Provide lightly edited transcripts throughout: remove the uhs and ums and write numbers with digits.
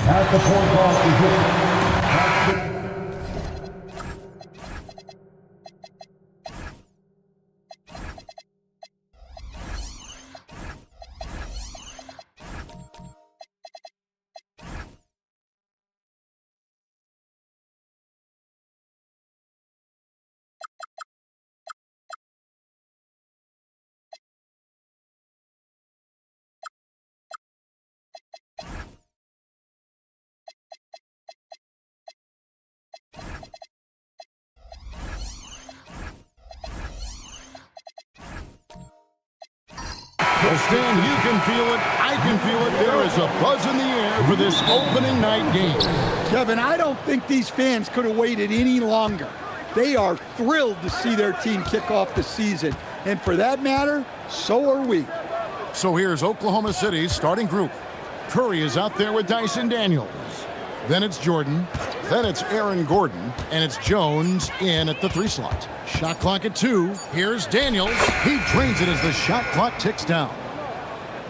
At the point guard position. Well, Stan, you can feel it. I can feel it. There is a buzz in the air for this opening night game. Kevin, I don't think these fans could have waited any longer. They are thrilled to see their team kick off the season. And for that matter, so are we. So here's Oklahoma City's starting group. Curry is out there with Dyson Daniels. Then it's Jordan. Then it's Aaron Gordon. And it's Jones in at the 3 slot. Shot clock at 2. Here's Daniels. He drains it as the shot clock ticks down.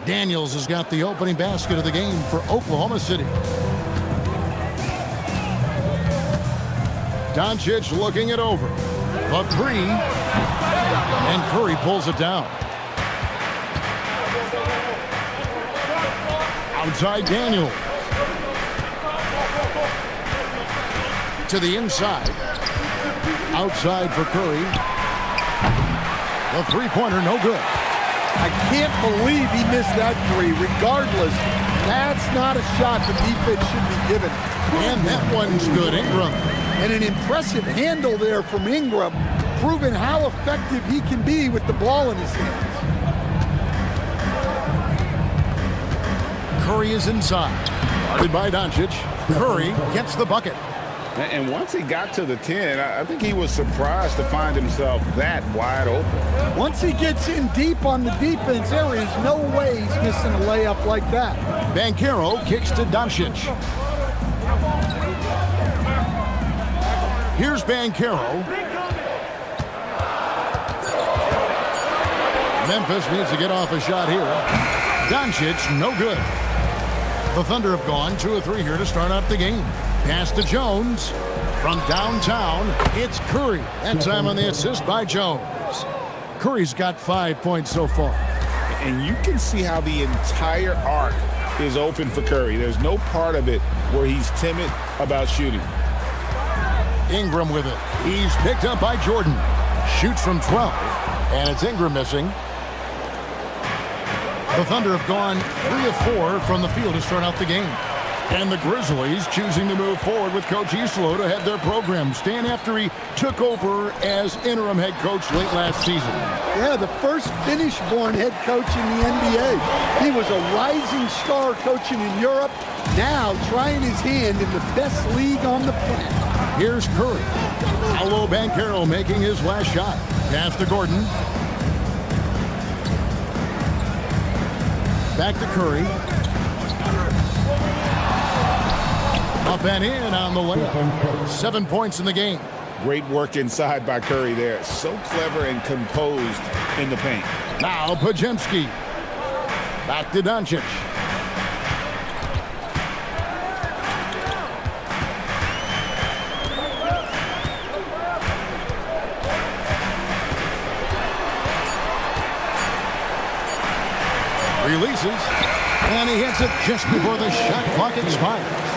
Daniels has got the opening basket of the game for Oklahoma City. Doncic looking it over. The 3. And Curry pulls it down. Outside Daniels. To the inside. Outside for Curry. The three-pointer, no good. I can't believe he missed that 3. Regardless, that's not a shot the defense should be given. And that one's good, Ingram. And an impressive handle there from Ingram, proving how effective he can be with the ball in his hands. Curry is inside. Guarded by Doncic. Curry gets the bucket. And once he got to the 10, I think he was surprised to find himself that wide open. Once he gets in deep on the defense, there is no way he's missing a layup like that. Banchero kicks to Doncic. Here's Banchero. Memphis needs to get off a shot here. Doncic, no good. The Thunder have gone 2 of 3 here to start out the game. Pass to Jones. From downtown, it's Curry. That time on the assist by Jones. Curry's got 5 points so far. And you can see how the entire arc is open for Curry. There's no part of it where he's timid about shooting. Ingram with it. He's picked up by Jordan. Shoots from 12. And it's Ingram missing. The Thunder have gone 3 of 4 from the field to start out the game. And the Grizzlies choosing to move forward with Coach Islo to head their program. Stan, after he took over as interim head coach late last season. Yeah, the first Finnish-born head coach in the NBA. He was a rising star coaching in Europe, now trying his hand in the best league on the planet. Here's Curry. Paolo Banchero making his last shot. Pass to Gordon. Back to Curry. Up and in on the layup. 7 points in the game. Great work inside by Curry there. So clever and composed in the paint. Now Podziemski. Back to Doncic. Releases. And he hits it just before the shot clock expires.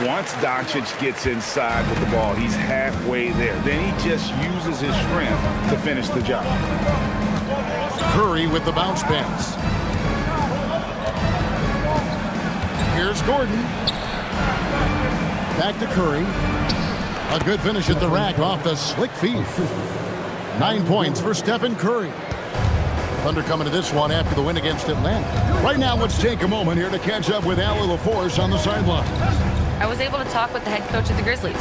Once Doncic gets inside with the ball, he's halfway there. Then he just uses his strength to finish the job. Curry with the bounce pass. Here's Gordon. Back to Curry. A good finish at the rack off the slick feed. 9 points for Stephen Curry. Thunder coming to this one after the win against Atlanta. Right now, let's take a moment here to catch up with Allie LaForce on the sideline. I was able to talk with the head coach of the Grizzlies.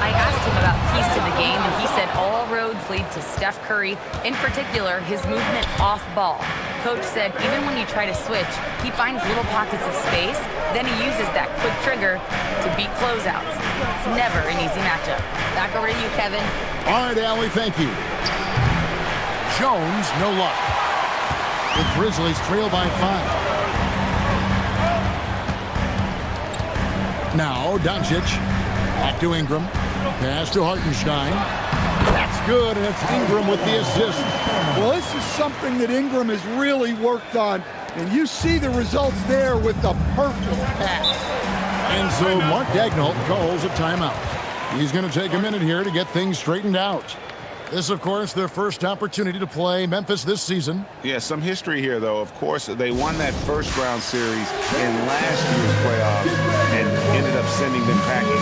I asked him about keys to the game, and he said all roads lead to Steph Curry, in particular, his movement off ball. Coach said even when you try to switch, he finds little pockets of space, then he uses that quick trigger to beat closeouts. It's never an easy matchup. Back over to you, Kevin. All right, Allie, thank you. Jones, no luck. The Grizzlies trail by 5. Now, Doncic. Back to Ingram. Pass to Hartenstein. That's good, and it's Ingram with the assist. Well, this is something that Ingram has really worked on, and you see the results there with the perfect pass. And so Mark Daigneault calls a timeout. He's going to take a minute here to get things straightened out. This, of course, their first opportunity to play Memphis this season. Yeah, some history here, though. Of course, they won that first-round series in last year's playoffs and ended up sending them packing.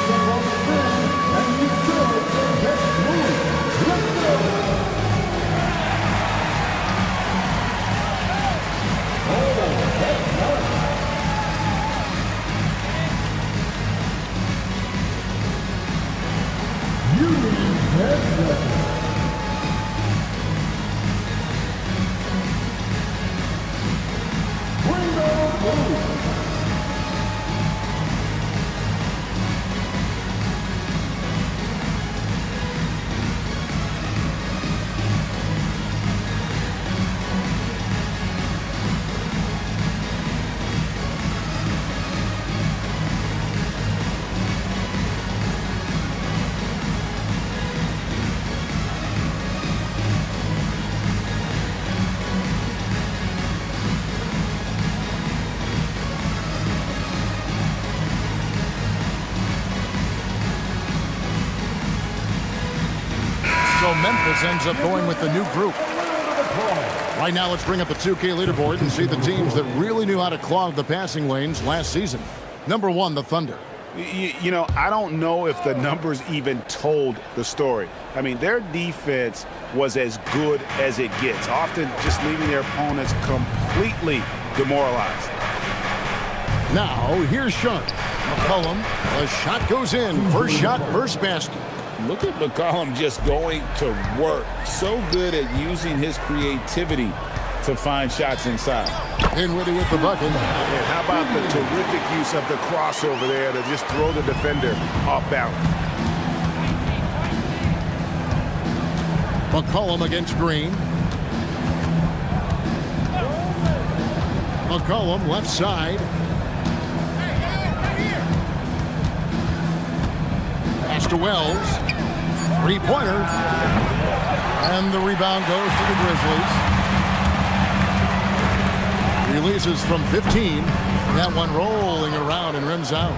So Memphis ends up going with the new group. Right now, let's bring up the 2K leaderboard and see the teams that really knew how to clog the passing lanes last season. Number 1, the Thunder. You know, I don't know if the numbers even told the story. I mean, their defense was as good as it gets, often just leaving their opponents completely demoralized. Now, here's Sean. McCollum, the shot goes in. First shot, first basket. Look at McCollum just going to work. So good at using his creativity to find shots inside. Dinwiddie with the bucket. And how about the terrific use of the crossover there to just throw the defender off balance? McCollum against Green. McCollum left side. Pass to Wells. Three-pointer. And the rebound goes to the Grizzlies. Releases from 15. That one rolling around and rims out.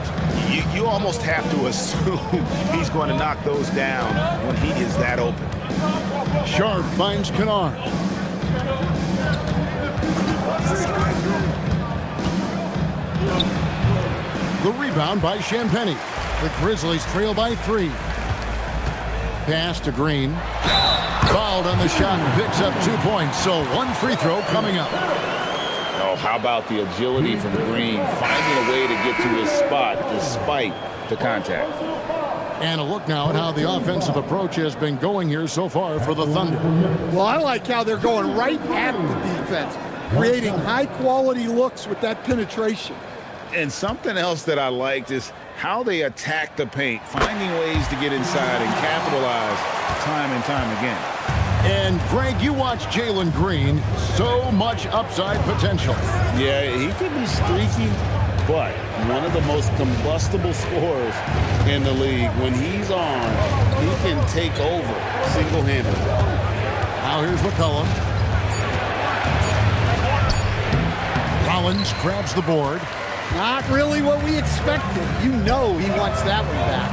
You almost have to assume he's going to knock those down when he is that open. Sharp finds Kennard. The rebound by Champagnie. The Grizzlies trail by 3. Pass to Green. Fouled on the shot and picks up 2 points. So 1 free throw coming up. Oh, how about the agility from Green, finding a way to get to his spot despite the contact. And a look now at how the offensive approach has been going here so far for the Thunder. Well, I like how they're going right at the defense, creating high-quality looks with that penetration. And something else that I liked is how they attack the paint, finding ways to get inside and capitalize time and time again. And, Greg, you watch Jalen Green. So much upside potential. Yeah, he could be streaky, but one of the most combustible scorers in the league. When he's on, he can take over single-handedly. Now here's McCollum. Rollins grabs the board. Not really what we expected. You know he wants that one back.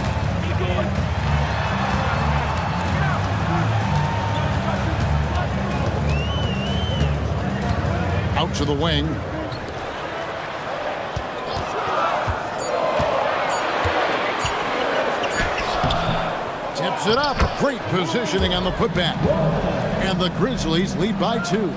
Out to the wing. Tips it up. Great positioning on the putback. And the Grizzlies lead by 2.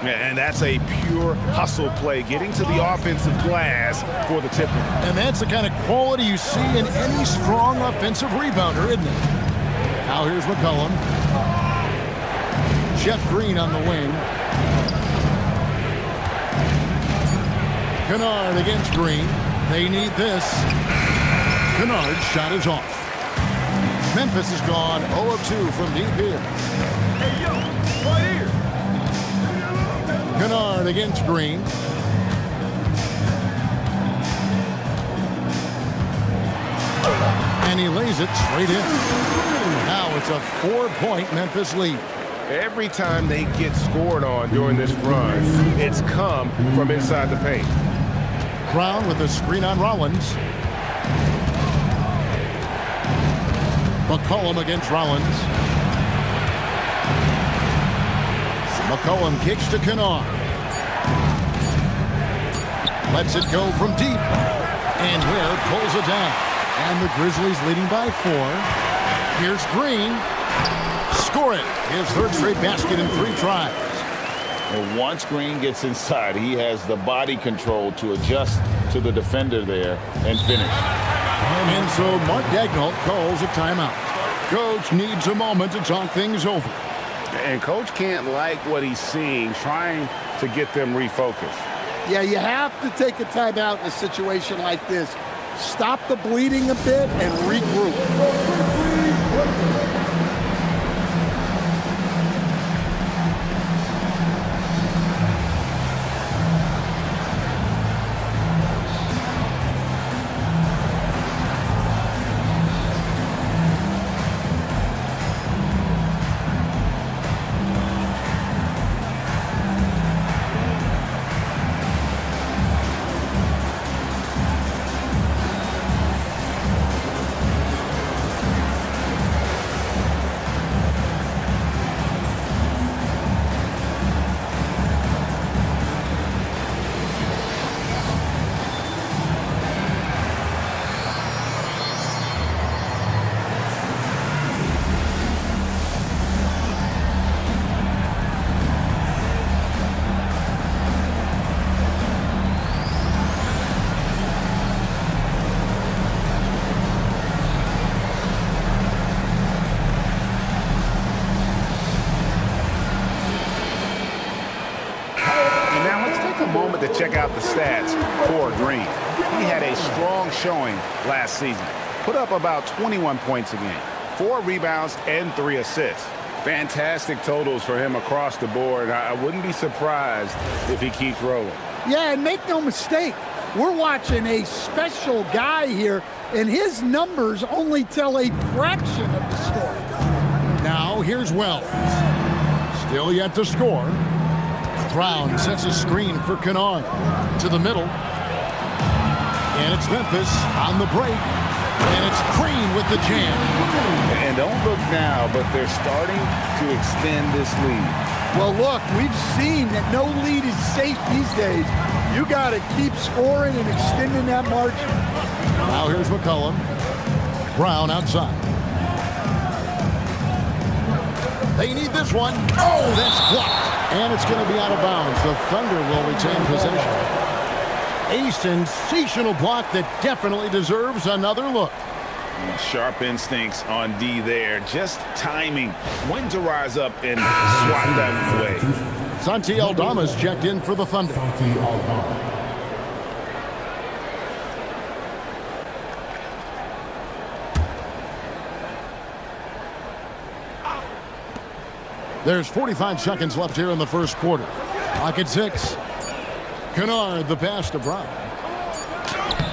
And that's a pure hustle play, getting to the offensive glass for the tipper. And that's the kind of quality you see in any strong offensive rebounder, isn't it? Now here's McCollum. Jeff Green on the wing. Kennard against Green. They need this. Kennard's shot is off. Memphis has gone 0 of 2 from deep here. Hey, yo, right here. Kennard against Green. And he lays it straight in. Now it's a 4-point Memphis lead. Every time they get scored on during this run, it's come from inside the paint. Brown with a screen on Rollins. McCollum against Rollins. McCollum kicks to Kennard. Lets it go from deep. And Ware pulls it down. And the Grizzlies leading by 4. Here's Green. Score it. His third straight basket in 3 tries. And once Green gets inside, he has the body control to adjust to the defender there and finish. And so Mark Daigneault calls a timeout. Coach needs a moment to talk things over. And Coach can't like what he's seeing, trying to get them refocused. Yeah, you have to take a timeout in a situation like this. Stop the bleeding a bit and regroup. To check out the stats for Green. He had a strong showing last season. Put up about 21 points a game, 4 rebounds, and 3 assists. Fantastic totals for him across the board. I wouldn't be surprised if he keeps rolling. Yeah, and make no mistake, we're watching a special guy here, and his numbers only tell a fraction of the story. Now here's Wells. Still yet to score. Brown sets a screen for Kennard. To the middle. And it's Memphis on the break. And it's Green with the jam. And don't look now, but they're starting to extend this lead. Well, look, we've seen that no lead is safe these days. You got to keep scoring and extending that margin. Now here's McCollum. Brown outside. They need this one. Oh, that's blocked. And it's going to be out of bounds. The Thunder will retain possession. A sensational block that definitely deserves another look. Sharp instincts on D there. Just timing when to rise up and swat that away. Santi Aldama's checked in for the Thunder. There's 45 seconds left here in the first quarter. Clock at 6. Kennard, the pass to Brown.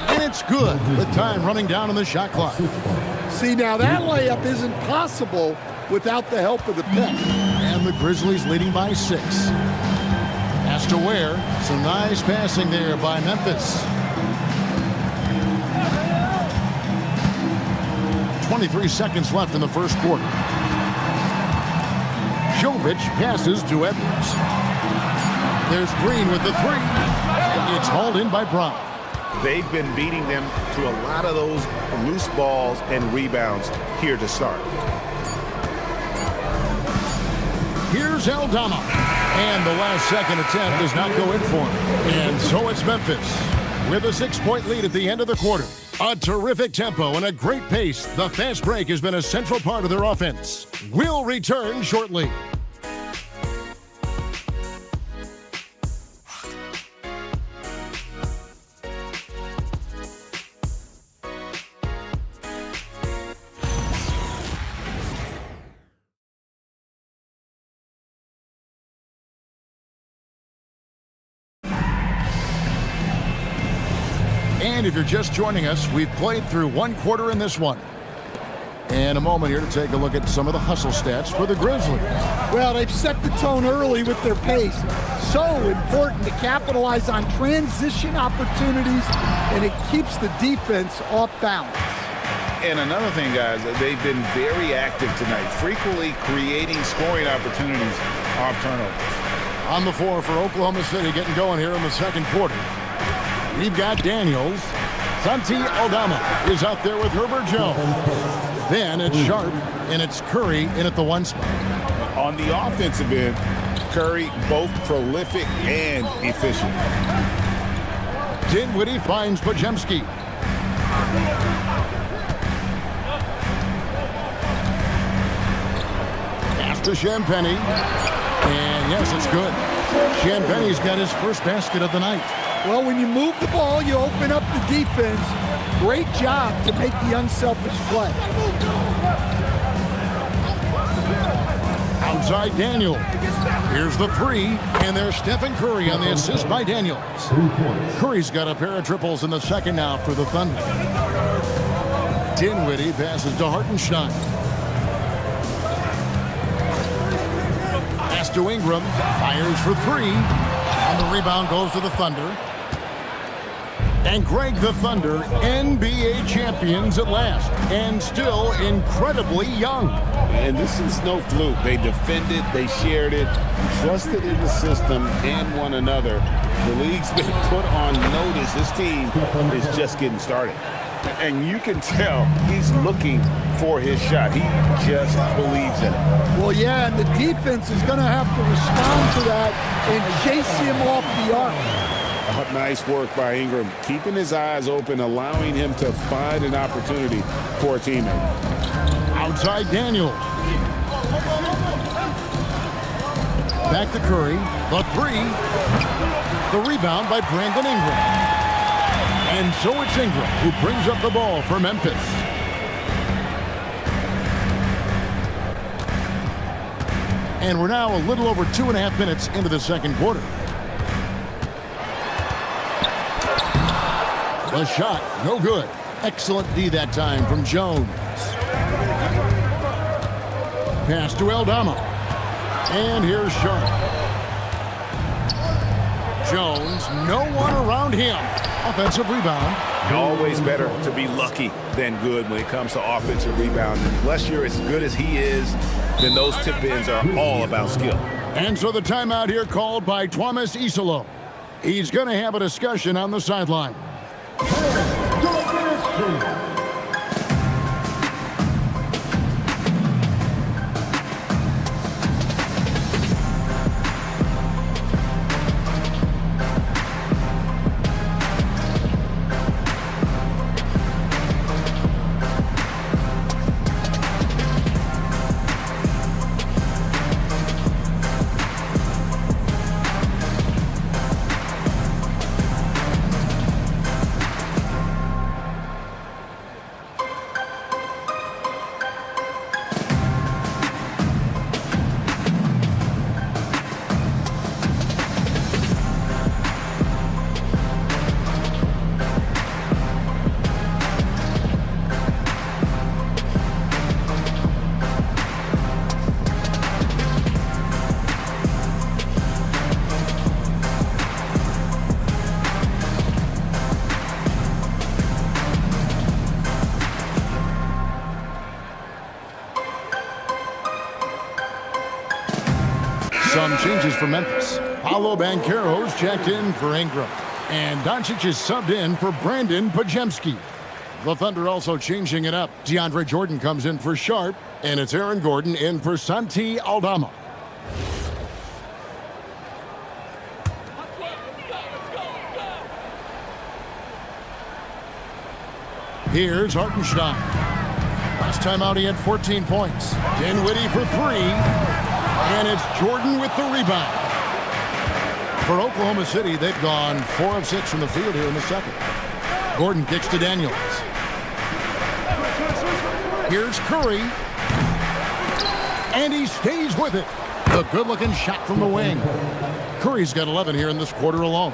And it's good. The time running down on the shot clock. See, now that layup isn't possible without the help of the pick. And the Grizzlies leading by 6. Pass to Ware. Some nice passing there by Memphis. 23 seconds left in the first quarter. Jovic passes to Edwards. There's Green with the 3. It's hauled in by Brown. They've been beating them to a lot of those loose balls and rebounds here to start. Here's Aldama. And the last second attempt does not go in for him. And so it's Memphis with a 6-point lead at the end of the quarter. A terrific tempo and a great pace. The fast break has been a central part of their offense. We'll return shortly. And if you're just joining us, we've played through one quarter in this one. And a moment here to take a look at some of the hustle stats for the Grizzlies. Well, they've set the tone early with their pace. So important to capitalize on transition opportunities, and it keeps the defense off balance. And another thing, guys, they've been very active tonight, frequently creating scoring opportunities off turnovers. On the floor for Oklahoma City, getting going here in the second quarter. We've got Daniels. Santi Aldama is out there with Herbert Jones. Then it's Sharp, and it's Curry in at the 1 spot. On the offensive end, Curry both prolific and efficient. Dinwiddie finds Podziemski. Pass to Champagnie. And yes, it's good. Champagnie's got his first basket of the night. Well, when you move the ball, you open up the defense. Great job to make the unselfish play. Outside Daniels. Here's the 3, and there's Stephen Curry on the assist by Daniels. Curry's got a pair of triples in the second now for the Thunder. Dinwiddie passes to Hartenstein. Pass to Ingram. Fires for 3. And the rebound goes to the Thunder. And Greg, the Thunder, NBA champions at last, and still incredibly young. And this is no fluke. They defended, they shared it, trusted in the system and one another. The league's been put on notice. This team is just getting started. And you can tell he's looking for his shot. He just believes in it. Well, yeah, and the defense is going to have to respond to that and chase him off the arc. Nice work by Ingram, keeping his eyes open, allowing him to find an opportunity for a teammate. Outside Daniels. Back to Curry. The 3. The rebound by Brandon Ingram. And so it's Ingram who brings up the ball for Memphis. And we're now a little over 2.5 minutes into the second quarter. The shot, no good. Excellent D that time from Jones. Pass to Aldama. And here's Sharp. Jones, no one around him. Offensive rebound. Always better to be lucky than good when it comes to offensive rebounding. Unless you're as good as he is, then those tip-ins are all about skill. And so the timeout here called by Thomas Isolo. He's going to have a discussion on the sideline. Some changes for Memphis. Paolo Banchero's checked in for Ingram. And Doncic is subbed in for Brandon Podziemski. The Thunder also changing it up. DeAndre Jordan comes in for Sharp. And it's Aaron Gordon in for Santi Aldama. Here's Hartenstein. Last time out he had 14 points. Dinwiddie for 3. And it's Jordan with the rebound. For Oklahoma City, they've gone 4 of 6 from the field here in the second. Gordon kicks to Daniels. Here's Curry. And he stays with it. The good-looking shot from the wing. Curry's got 11 here in this quarter alone.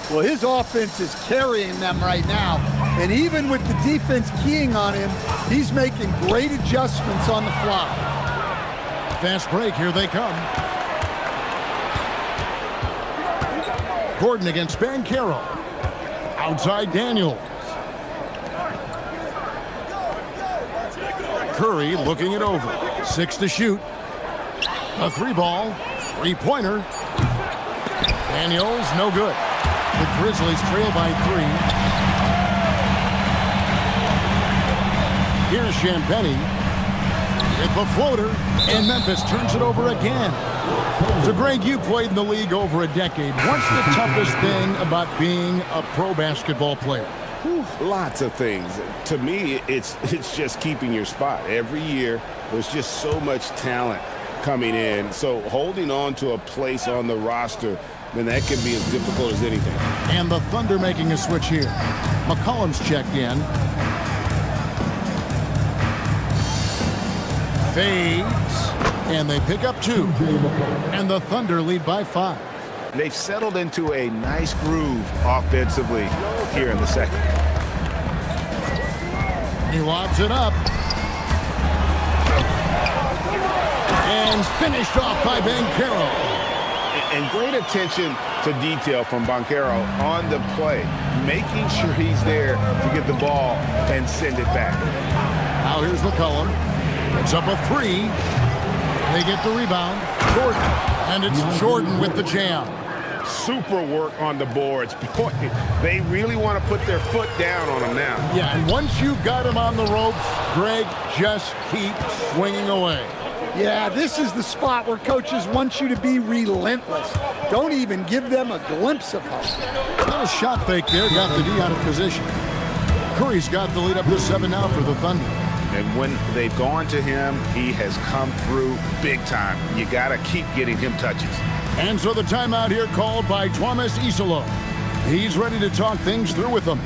Well, his offense is carrying them right now. And even with the defense keying on him, he's making great adjustments on the fly. Fast break, here they come. Gordon against Banchero. Outside Daniels. Curry looking it over. 6 to shoot. A 3-ball. 3-pointer. Daniels, no good. The Grizzlies trail by 3. Here's Champagnie. With the floater, and Memphis turns it over again. So, Greg, you played in the league over a decade. What's the toughest thing about being a pro basketball player? Lots of things. To me, it's just keeping your spot. Every year, there's just so much talent coming in. So holding on to a place on the roster, then that can be as difficult as anything. And the Thunder making a switch here. McCollum's checked in. Fades, and they pick up 2. And the Thunder lead by 5. They've settled into a nice groove offensively here in the second. He lobs it up. And finished off by Banchero. And great attention to detail from Banchero on the play, making sure he's there to get the ball and send it back. Now here's McCollum. It's up a 3. They get the rebound. Gordon. And it's Jordan with the jam. Super work on the boards. Boy, they really want to put their foot down on him now. Yeah, and once you've got him on the ropes, Greg, just keep swinging away. Yeah, this is the spot where coaches want you to be relentless. Don't even give them a glimpse of hope. Not a shot fake there. Got the D out of position. Curry's got the lead up to 7 now for the Thunder. And when they've gone to him, he has come through big time. You got to keep getting him touches. And so the timeout here called by Thomas Isolo. He's ready to talk things through with them.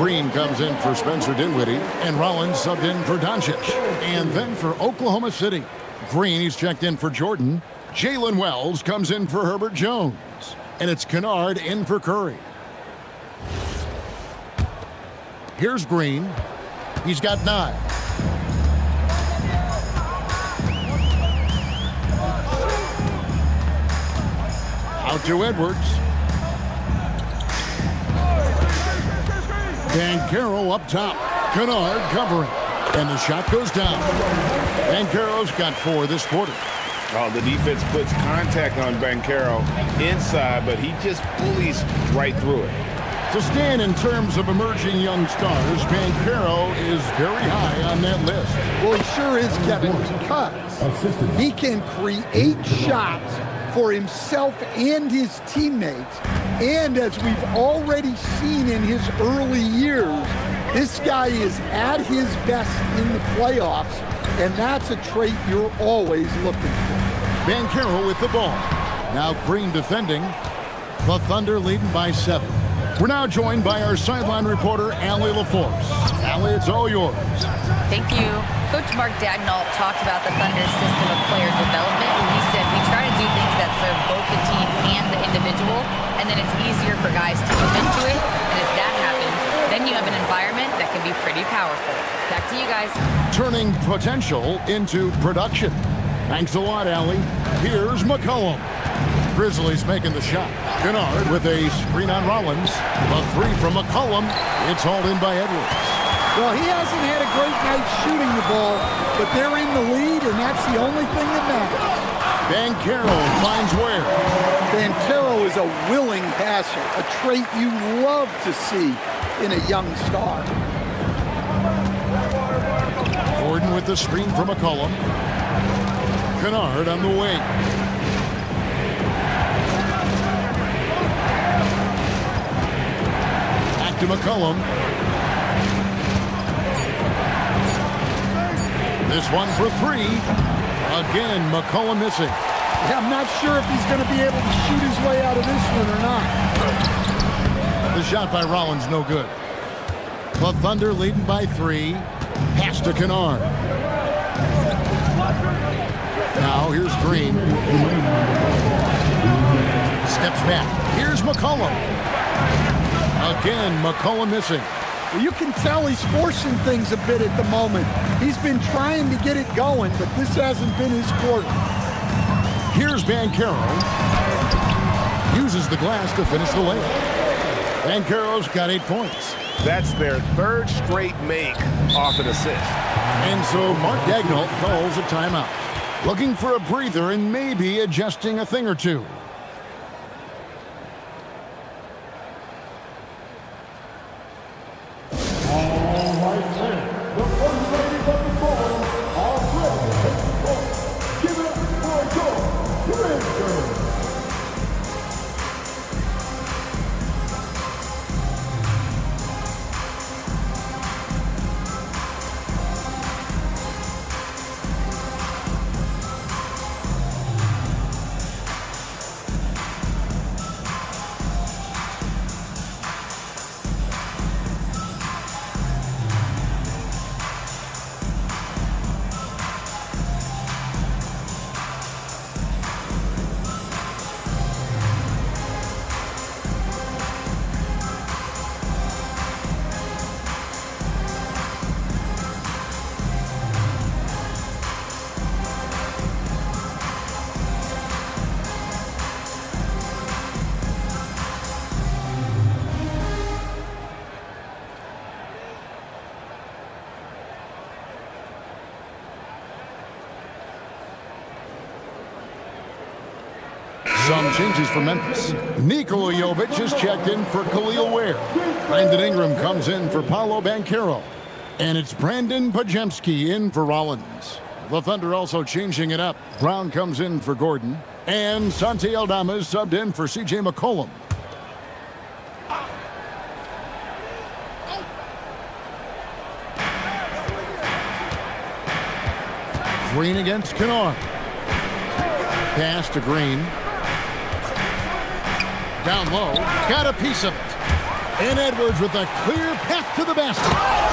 Green comes in for Spencer Dinwiddie, and Rollins subbed in for Doncic. And then for Oklahoma City, Green, he's checked in for Jordan. Jalen Wells comes in for Herbert Jones. And it's Kennard in for Curry. Here's Green. He's got 9. Out to Edwards. Banchero up top. Kennard covering. And the shot goes down. Banchero's got 4 this quarter. Oh, the defense puts contact on Banchero inside, but he just bullies right through it. To stand in terms of emerging young stars, Banchero is very high on that list. Well, he sure is, Kevin, because he can create shots for himself and his teammates. And as we've already seen in his early years, this guy is at his best in the playoffs, and that's a trait you're always looking for. Banchero with the ball. Now Green defending. The Thunder leading by 7. We're now joined by our sideline reporter, Allie LaForce. Allie, it's all yours. Thank you. Coach Mark Daigneault talked about the Thunder's system of player development. He said, we try to do things that serve both the team and the individual, and then it's easier for guys to move into it. And if that happens, then you have an environment that can be pretty powerful. Back to you guys. Turning potential into production. Thanks a lot, Allie. Here's McCollum. Grizzlies making the shot. Kennard with a screen on Rollins. A 3 from McCollum. It's hauled in by Edwards. Well, he hasn't had a great night shooting the ball, but they're in the lead, and that's the only thing that matters. Banchero finds Ware. Banchero is a willing passer, a trait you love to see in a young star. Gordon with the screen from McCollum. Kennard on the wing. Back to McCollum. This one for 3. Again, McCollum missing. Yeah, I'm not sure if he's going to be able to shoot his way out of this one or not. The shot by Rollins, no good. The Thunder leading by 3. Pass to Kennard. Now here's Green. Steps back. Here's McCollum. Again, McCollum missing. Well, you can tell he's forcing things a bit at the moment. He's been trying to get it going, but this hasn't been his quarter. Here's Banchero. Uses the glass to finish the layup. Banchero's got 8 points. That's their 3rd straight make off an assist. And so Mark Daigneault calls a timeout. Looking for a breather and maybe adjusting a thing or two. Some changes for Memphis. Nikola Jovic is checked in for Khalil Ware. Brandon Ingram comes in for Paolo Banchero. And it's Brandon Podziemski in for Rollins. The Thunder also changing it up. Brown comes in for Gordon. And Santi Aldama is subbed in for C.J. McCollum. Green against Kennard. Pass to Green. Down low. Got a piece of it. And Edwards with a clear path to the basket.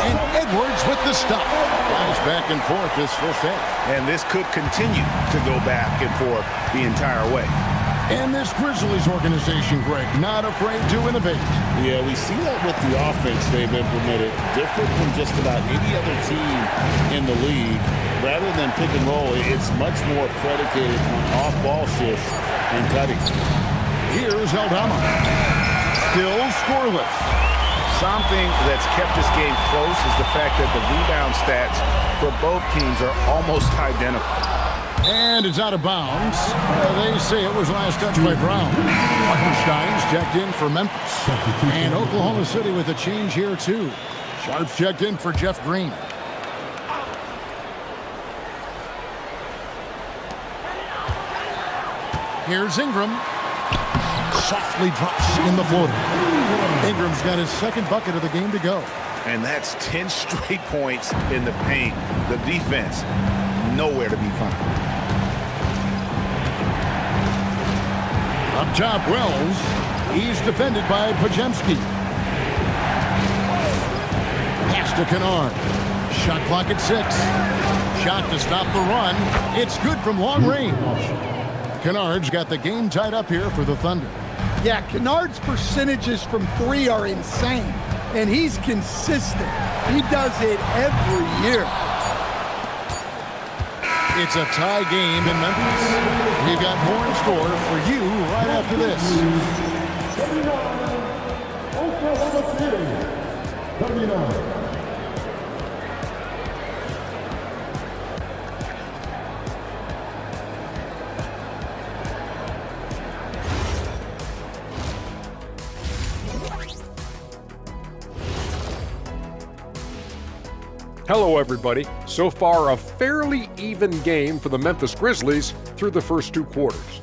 And Edwards with the stop. Guys back and forth this first half. And this could continue to go back and forth the entire way. And this Grizzlies organization, Greg, not afraid to innovate. Yeah, we see that with the offense they've implemented, different from just about any other team in the league. Rather than pick and roll, it's much more predicated on off-ball shifts and cutting. Here's Aldama. Still scoreless. Something that's kept this game close is the fact that the rebound stats for both teams are almost identical. And it's out of bounds. They say it was last touched by Brown. Hartenstein's checked in for Memphis. And Oklahoma City with a change here, too. Sharp's checked in for Jeff Green. Here's Ingram. Softly drops in the floater. Ingram's got his second bucket of the game to go. And that's 10 straight points in the paint. The defense, nowhere to be found. Up top, Wells. He's defended by Pajemski. Pass to Kennard. Shot clock at 6. Shot to stop the run. It's good from long range. Kennard's got the game tied up here for the Thunder. Yeah, Kennard's percentages from 3 are insane, and he's consistent. He does it every year. It's a tie game in Memphis. We've got more in store for you right after this. Oklahoma City. 39. Hello, everybody. So far, a fairly even game for the Memphis Grizzlies through the first 2 quarters.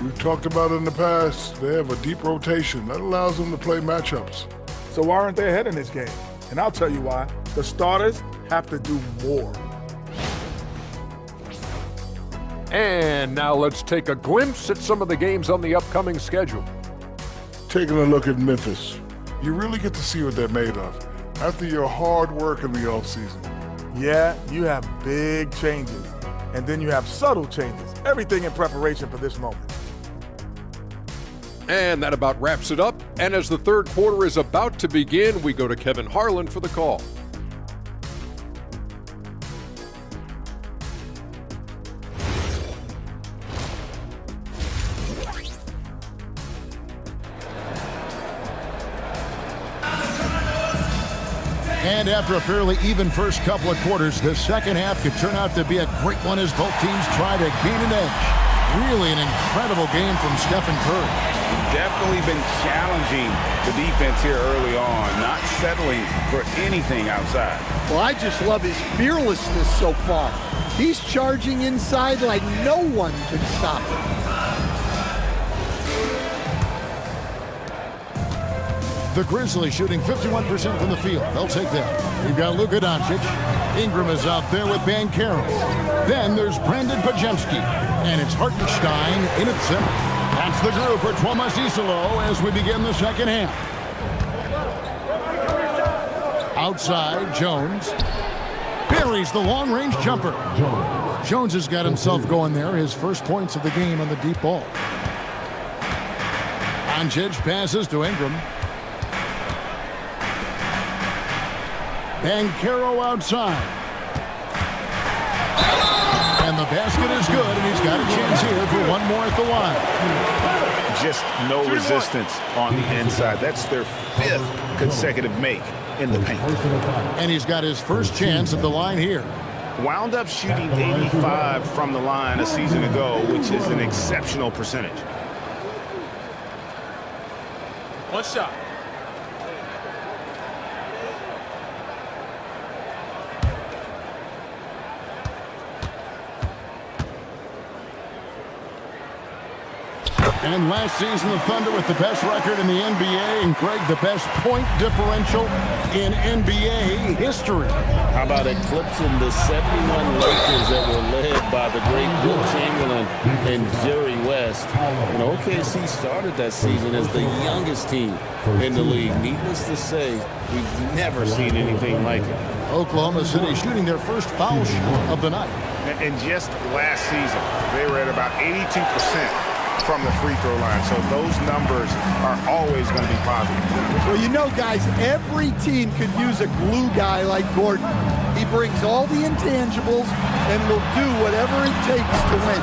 We've talked about it in the past. They have a deep rotation that allows them to play matchups. So why aren't they ahead in this game? And I'll tell you why. The starters have to do more. And now let's take a glimpse at some of the games on the upcoming schedule. Taking a look at Memphis, you really get to see what they're made of after your hard work in the offseason. Yeah, you have big changes. And then you have subtle changes. Everything in preparation for this moment. And that about wraps it up. And as the third quarter is about to begin, we go to Kevin Harlan for the call. And after a fairly even first couple of quarters, the second half could turn out to be a great one as both teams try to gain an edge. Really an incredible game from Stephen Curry. Definitely been challenging the defense here early on, not settling for anything outside. Well, I just love his fearlessness so far. He's charging inside like no one can stop him. The Grizzlies shooting 51% from the field. They'll take that. We've got Luka Doncic. Ingram is out there with Banchero. Then there's Brandon Pajemski. And it's Hartenstein in at center. That's the group for Tuomas Isalo as we begin the second half. Outside, Jones. Buries the long-range jumper. Jones has got himself going there. His first points of the game on the deep ball. Doncic passes to Ingram. Banchero outside. And the basket is good, and he's got a chance here for one more at the line. Just no resistance on the inside. That's their 5th consecutive make in the paint. And he's got his first chance at the line here. Wound up shooting 85 from the line a season ago, which is an exceptional percentage. One shot. And last season, the Thunder with the best record in the NBA, and Greg, the best point differential in NBA history. How about eclipsing the 71 Lakers that were led by the great Wilt Chamberlain and Jerry West? And OKC started that season as the youngest team in the league. Needless to say, we've never seen anything like it. Oklahoma City shooting their first foul shot of the night. And just last season, they were at about 82% from the free throw line. So those numbers are always going to be positive. Well, you know, guys, every team could use a glue guy like Gordon. He brings all the intangibles and will do whatever it takes to win.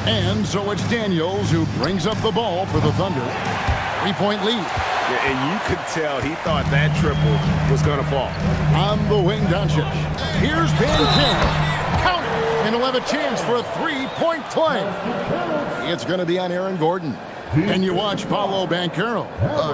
And so it's Daniels who brings up the ball for the Thunder. 3-point lead. Yeah, and you could tell he thought that triple was going to fall. On the wing, Doncic. Here's Ben King. Count it. And he'll have a chance for a 3-point play. It's going to be on Aaron Gordon. And you watch Paolo Banchero.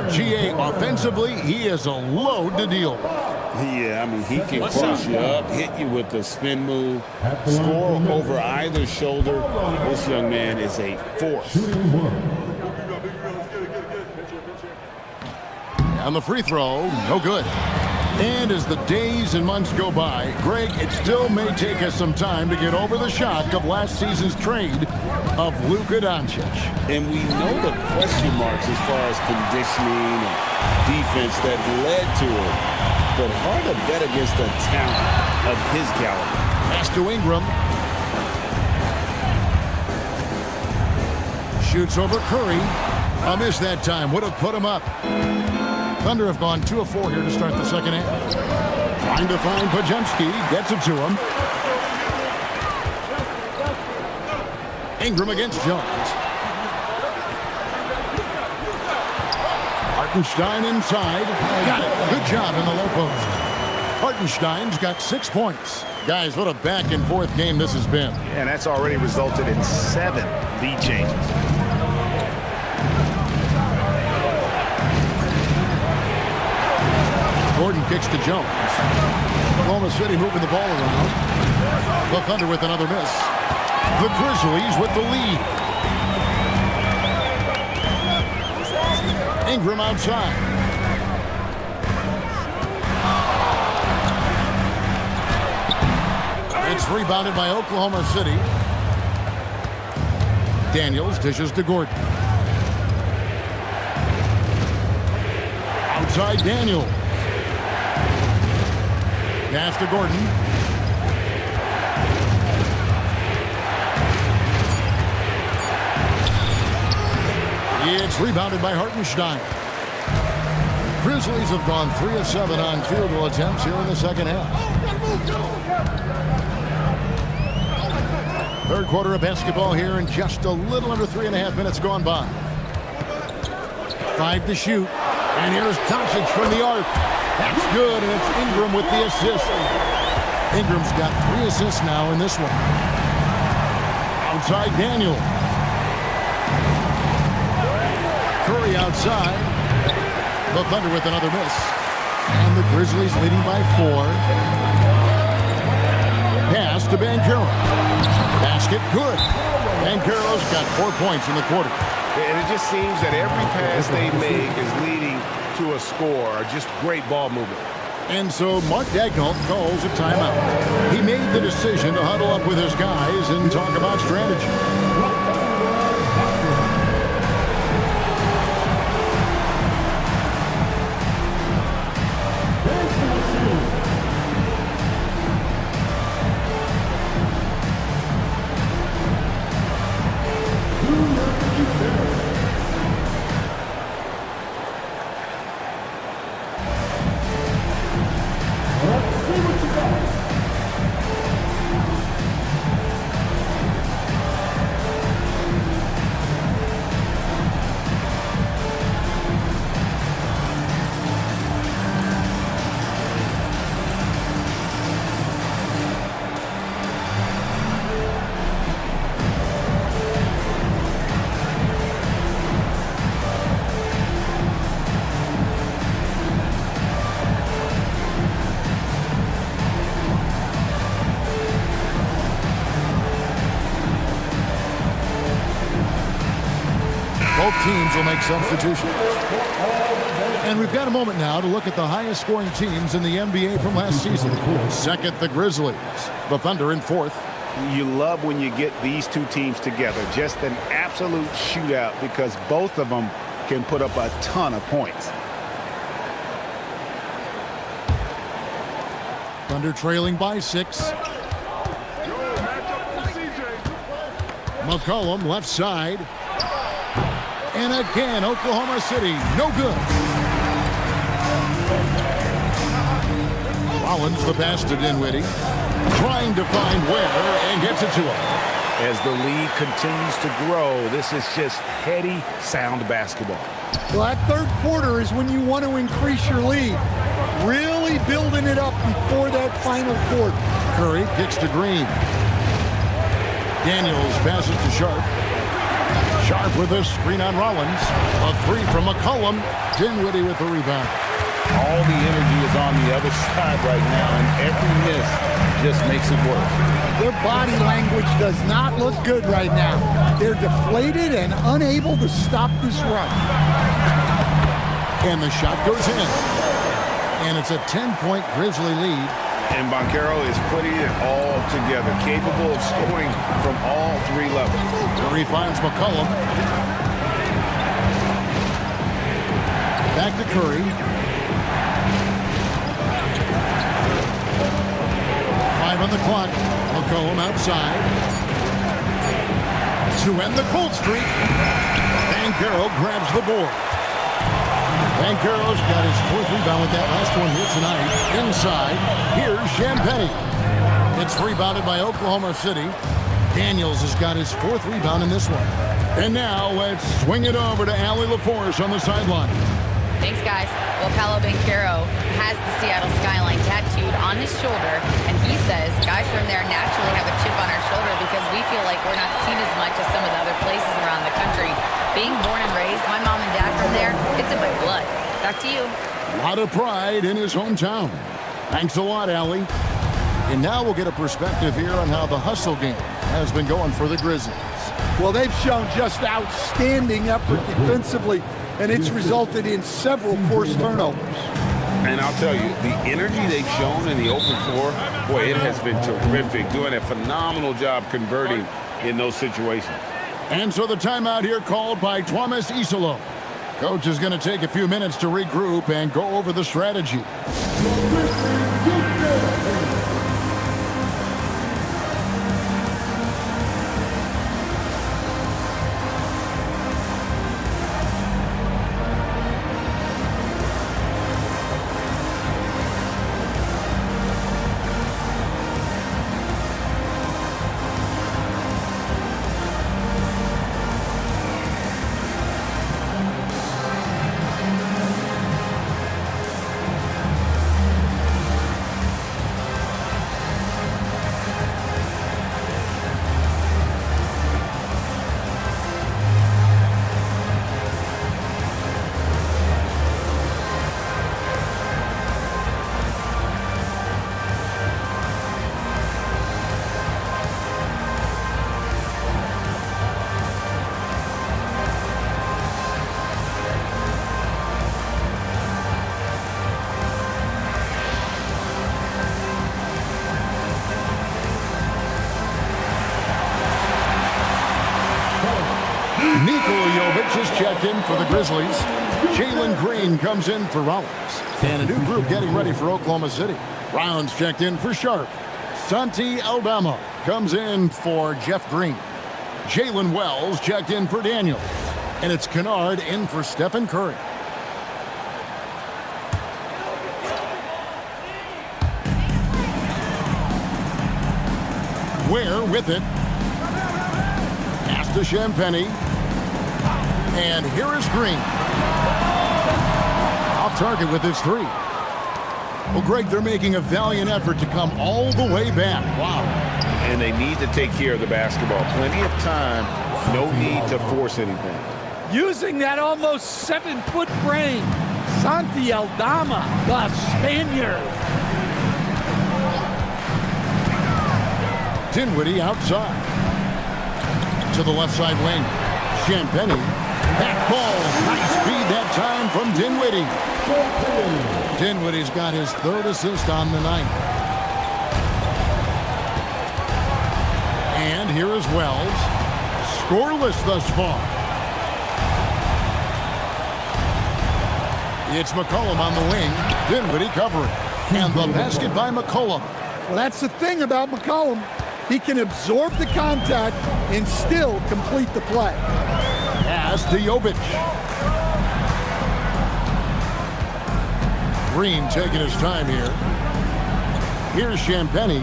GA, offensively, he is a load to deal with. Yeah, I mean, he can cross you up, hit you with the spin move, score over either shoulder. This young man is a force. On the free throw, no good. And as the days and months go by, Greg, it still may take us some time to get over the shock of last season's trade of Luka Doncic. And we know the question marks as far as conditioning and defense that led to it. But hard to bet against a talent of his caliber. Pass to Ingram. Shoots over Curry. A miss that time. Would have put him up. Thunder have gone 2 of 4 here to start the second half. Trying to find Podziemski. Gets it to him. Ingram against Jones. Hartenstein inside. Got it. Good job in the low post. Hartenstein's got 6 points. Guys, what a back and forth game this has been. And that's already resulted in 7 lead changes. Gordon kicks to Jones. Oklahoma City moving the ball around. The Thunder with another miss. The Grizzlies with the lead. Ingram outside. It's rebounded by Oklahoma City. Daniels dishes to Gordon. Outside Daniels. Pass to Gordon. It's rebounded by Hartenstein. Grizzlies have gone 3 of 7 on field goal attempts here in the second half. Third quarter of basketball here in just a little under 3.5 minutes gone by. 5 to shoot. And here's Doncic from the arc. That's good, and it's Ingram with the assist. Ingram's got 3 assists now in this one. Outside Daniel. Curry outside. The Thunder with another miss. And the Grizzlies leading by 4. Pass to Banchero. Basket good. Banchero's got 4 points in the quarter. And it just seems that every pass they make is leading to a score, or just great ball movement. And so Mark Daigneault calls a timeout. He made the decision to huddle up with his guys and talk about strategy. teams will make substitutions. And we've got a moment now to look at the highest scoring teams in the NBA from last season. Second, the Grizzlies. The Thunder in fourth. You love when you get these two teams together. Just an absolute shootout because both of them can put up a ton of points. Thunder trailing by 6. McCollum left side. And again, Oklahoma City, no good. Rollins the pass to Dinwiddie. Trying to find where and gets it to him. As the lead continues to grow, this is just heady, sound basketball. Well, that third quarter is when you want to increase your lead. Really building it up before that final quarter. Curry kicks to Green. Daniels passes to Sharp. Sharp with a screen on Rollins. A three from McCollum. Dinwiddie with the rebound. All the energy is on the other side right now, and every miss just makes it work. Their body language does not look good right now. They're deflated and unable to stop this run. And the shot goes in. And it's a 10-point Grizzly lead. And Banchero is putting it all together, capable of scoring from all three levels. Curry finds McCollum. Back to Curry. 5 on the clock. McCollum outside. To end the cold streak. Banchero grabs the board. Banchero's got his 4th rebound with that last one here tonight. Inside, here's Champagnie. It's rebounded by Oklahoma City. Daniels has got his 4th rebound in this one. And now let's swing it over to Allie LaForce on the sideline. Thanks, guys. Well, Paolo Banchero has the Seattle skyline tattooed on his shoulder, and he says guys from there naturally have a chip on our shoulder because we feel like we're not seen as much as some of the other places around the country. Being born and raised, my mom and dad from there, it's in my blood. Back to you. A lot of pride in his hometown. Thanks a lot, Allie. And now we'll get a perspective here on how the hustle game has been going for the Grizzlies. Well, they've shown just outstanding effort defensively, and it's resulted in several forced turnovers. And I'll tell you, the energy they've shown in the open floor, boy, it has been terrific. Doing a phenomenal job converting in those situations. And so the timeout here called by Thomas Isolo. Coach is going to take a few minutes to regroup and go over the strategy. Nikola Jovic is checked in for the Grizzlies. Jalen Green comes in for Rollins. And a new group getting ready for Oklahoma City. Browns checked in for Sharp. Santi Aldama comes in for Jeff Green. Jalen Wells checked in for Daniel. And it's Kennard in for Stephen Curry. Ware with it. Pass to Champagnie. And here is Green. Off target with his 3. Well, Greg, they're making a valiant effort to come all the way back. Wow. And they need to take care of the basketball. Plenty of time. No need to force anything. Using that almost 7-foot frame, Santi Aldama, the Spaniard. Dinwiddie outside. To the left side wing. Champagnie That falls. Nice feed that time from Dinwiddie. Dinwiddie's got his third assist on the night. And here is Wells. Scoreless thus far. It's McCollum on the wing. Dinwiddie covering. And the basket by McCollum. Well, that's the thing about McCollum. He can absorb the contact and still complete the play. Pass to Jovic. Green taking his time here. Here's Champagnie.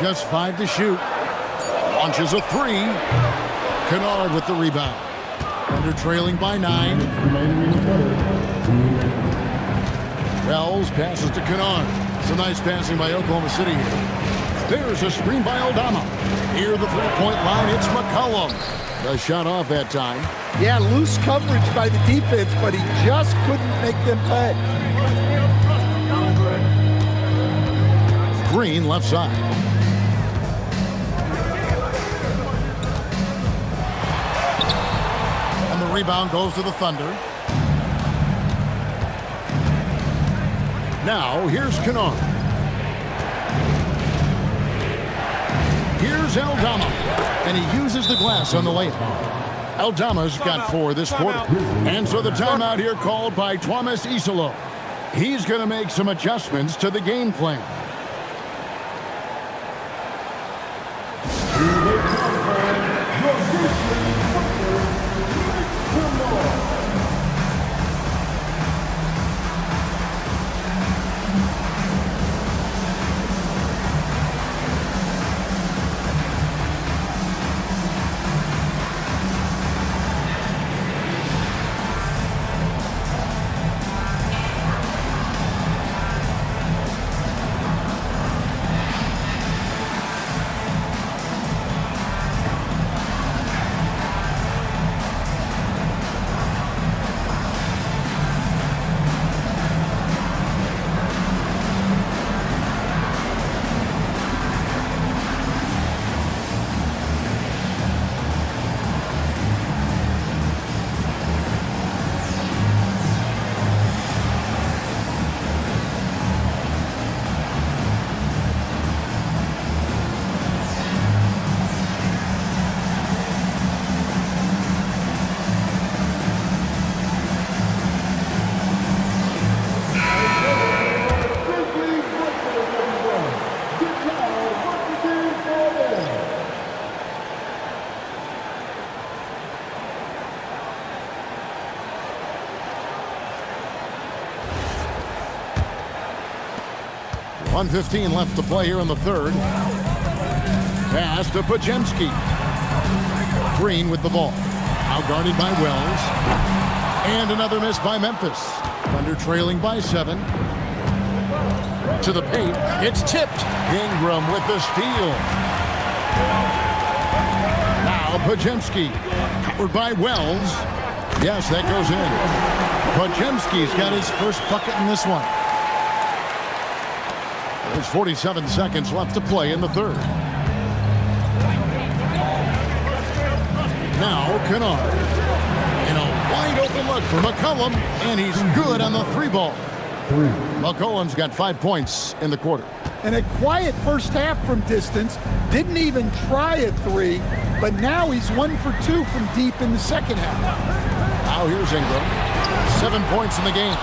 Just 5 to shoot. Launches a 3. Kennard with the rebound. Thunder trailing by 9. Wells passes to Kennard. It's a nice passing by Oklahoma City here. There's a screen by Aldama. Near the three-point line, it's McCollum. The shot off that time. Yeah, loose coverage by the defense, but he just couldn't make them pay. Green left side. And the rebound goes to the Thunder. Now, here's Kennard. Here's Aldama. And he uses the glass on the layup. Aldama's got 4 this quarter. And so the timeout here called by Thomas Isolo. He's going to make some adjustments to the game plan. .115 left to play here in the third. Pass to Podziemski. Green with the ball. Now guarded by Wells. And another miss by Memphis. Thunder trailing by 7. To the paint. It's tipped. Ingram with the steal. Now Podziemski. Powered by Wells. Yes, that goes in. Podziemski's got his first bucket in this one. There's 47 seconds left to play in the third. Now Kennard. In a wide open look for McCollum, and he's good on the 3-ball. McCollum's got 5 points in the quarter. And a quiet first half from distance. Didn't even try a 3, but now he's 1 for 2 from deep in the second half. Now here's Ingram. 7 points in the game.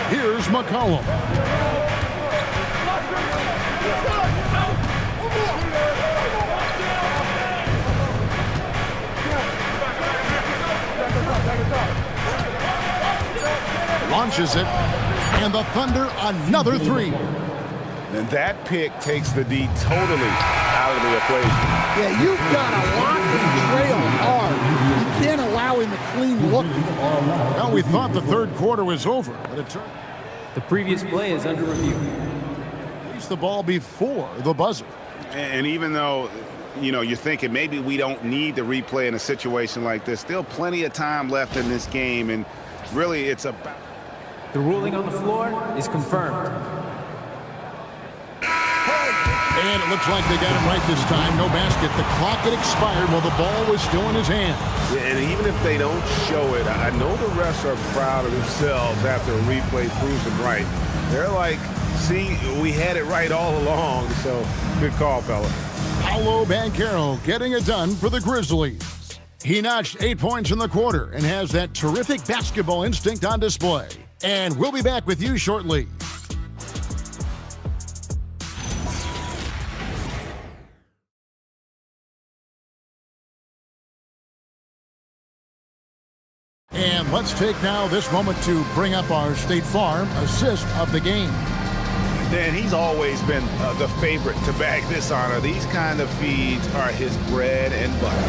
Here's McCollum. Launches it, and the Thunder another 3. And that pick takes the D totally out of the equation. Yeah, you've got to lock and trail hard. You can't allow him a clean look. Well, we thought the third quarter was over, but it turned. The previous play is under review. Release the ball before the buzzer. And even though, you know, you're thinking maybe we don't need the replay in a situation like this, still plenty of time left in this game, and really it's about... The ruling on the floor is confirmed. And it looks like they got him right this time. No basket. The clock had expired while the ball was still in his hand. Yeah, and even if they don't show it, I know the refs are proud of themselves after a replay proves them right. They're like, see, we had it right all along. So good call, fella. Paolo Banchero getting it done for the Grizzlies. He notched 8 points in the quarter and has that terrific basketball instinct on display. And we'll be back with you shortly. And let's take now this moment to bring up our State Farm assist of the game. Dan, he's always been the favorite to bag this honor. These kind of feeds are his bread and butter.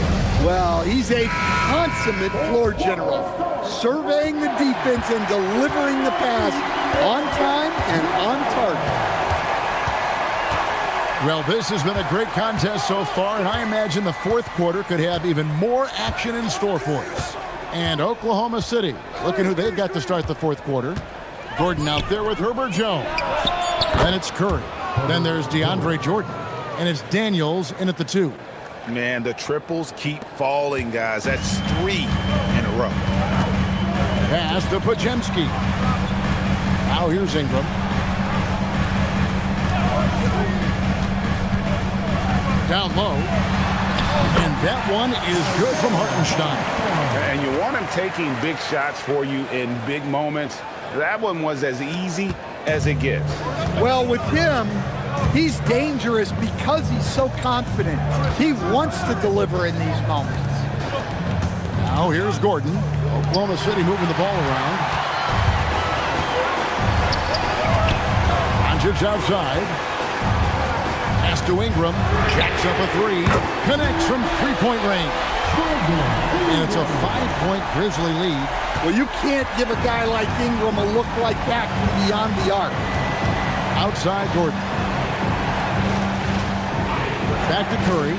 Well, he's a consummate floor general, surveying the defense and delivering the pass on time and on target. Well, this has been a great contest so far, and I imagine the fourth quarter could have even more action in store for us. And Oklahoma City, looking who they've got to start the fourth quarter. Gordon out there with Herbert Jones. Then it's Curry. Then there's DeAndre Jordan. And it's Daniels in at the 2. Man, the triples keep falling, guys. That's 3 in a row. Pass to Podziemski. Now here's Ingram. Down low. And that one is good from Hartenstein. And you want him taking big shots for you in big moments. That one was as easy as it gets. Well, with him, he's dangerous because he's so confident. He wants to deliver in these moments. Now here's Gordon. Oklahoma City moving the ball around. Doncic outside. Pass to Ingram. Jacks up a 3. Connects from three-point range. And it's a 5-point Grizzly lead. Well, you can't give a guy like Ingram a look like that from beyond the arc. Outside Gordon. Back to Curry.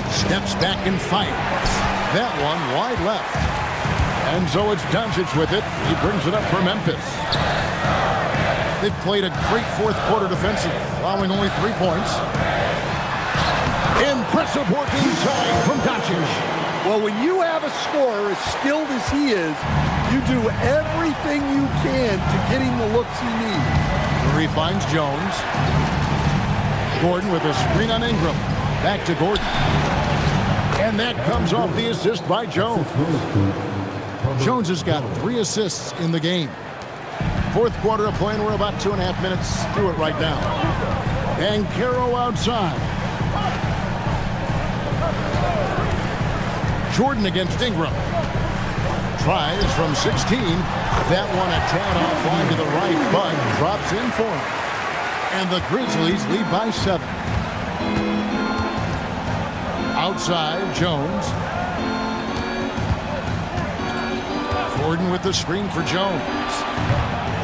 Steps back and fires. That one wide left. And so it's Doncic with it. He brings it up for Memphis. They've played a great fourth quarter defensively, allowing only 3 points. Impressive work inside from Doncic. Well, when you have a scorer as skilled as he is, you do everything you can to get him the looks he needs. He finds Jones. Gordon with a screen on Ingram. Back to Gordon. And that comes off the assist by Jones. Jones has got 3 assists in the game. Fourth quarter of play, and we're about 2.5 minutes through it right now. And Banchero outside. Jordan against Ingram. Tries from 16. That one a tad offline to the right, but drops in for him. And the Grizzlies lead by 7. Outside, Jones. Gordon with the screen for Jones.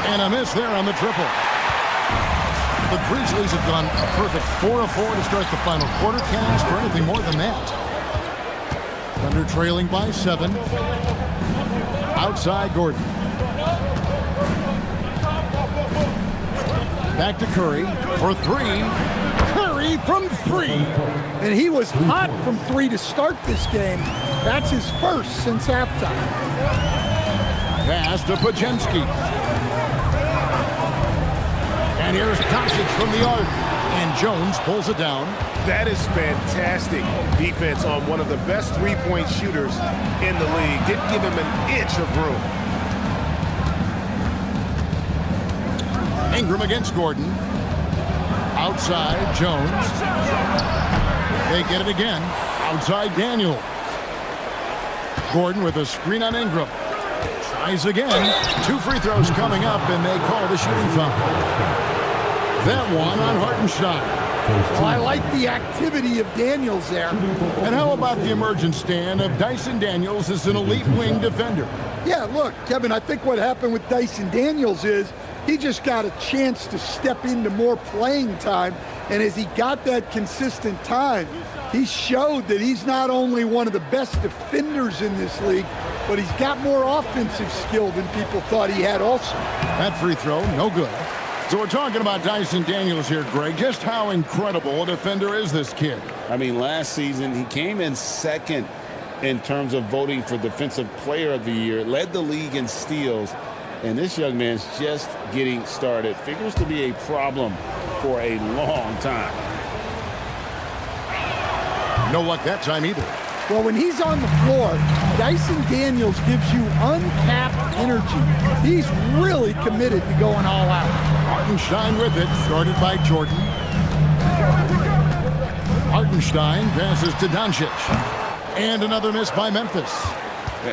And a miss there on the triple. The Grizzlies have done a perfect 4 of 4 to start the final quarter. Can't ask for anything more than that. Thunder trailing by 7. Outside Gordon. Back to Curry for 3. Curry from 3. And he was hot from 3 to start this game. That's his first since halftime. Pass to Podziemski. And here's Doncic from the arc. And Jones pulls it down. That is fantastic defense on one of the best three-point shooters in the league. Didn't give him an inch of room. Ingram against Gordon. Outside, Jones. They get it again. Outside, Daniel. Gordon with a screen on Ingram. Tries again. 2 free throws coming up, and they call the shooting foul. That one on Hartenstein. Well, I like the activity of Daniels there. And how about the emergence, Stan, of Dyson Daniels as an elite wing defender? Yeah, look, Kevin, I think what happened with Dyson Daniels is he just got a chance to step into more playing time. And as he got that consistent time, he showed that he's not only one of the best defenders in this league, but he's got more offensive skill than people thought he had also. That free throw, no good. So we're talking about Dyson Daniels here, Greg. Just how incredible a defender is this kid? I mean, last season, he came in second in terms of voting for Defensive Player of the Year, led the league in steals, and this young man's just getting started. Figures to be a problem for a long time. No luck that time either. Well, when he's on the floor, Dyson Daniels gives you uncapped energy. He's really committed to going all out. Hartenstein with it, started by Jordan. Hartenstein passes to Doncic. And another miss by Memphis.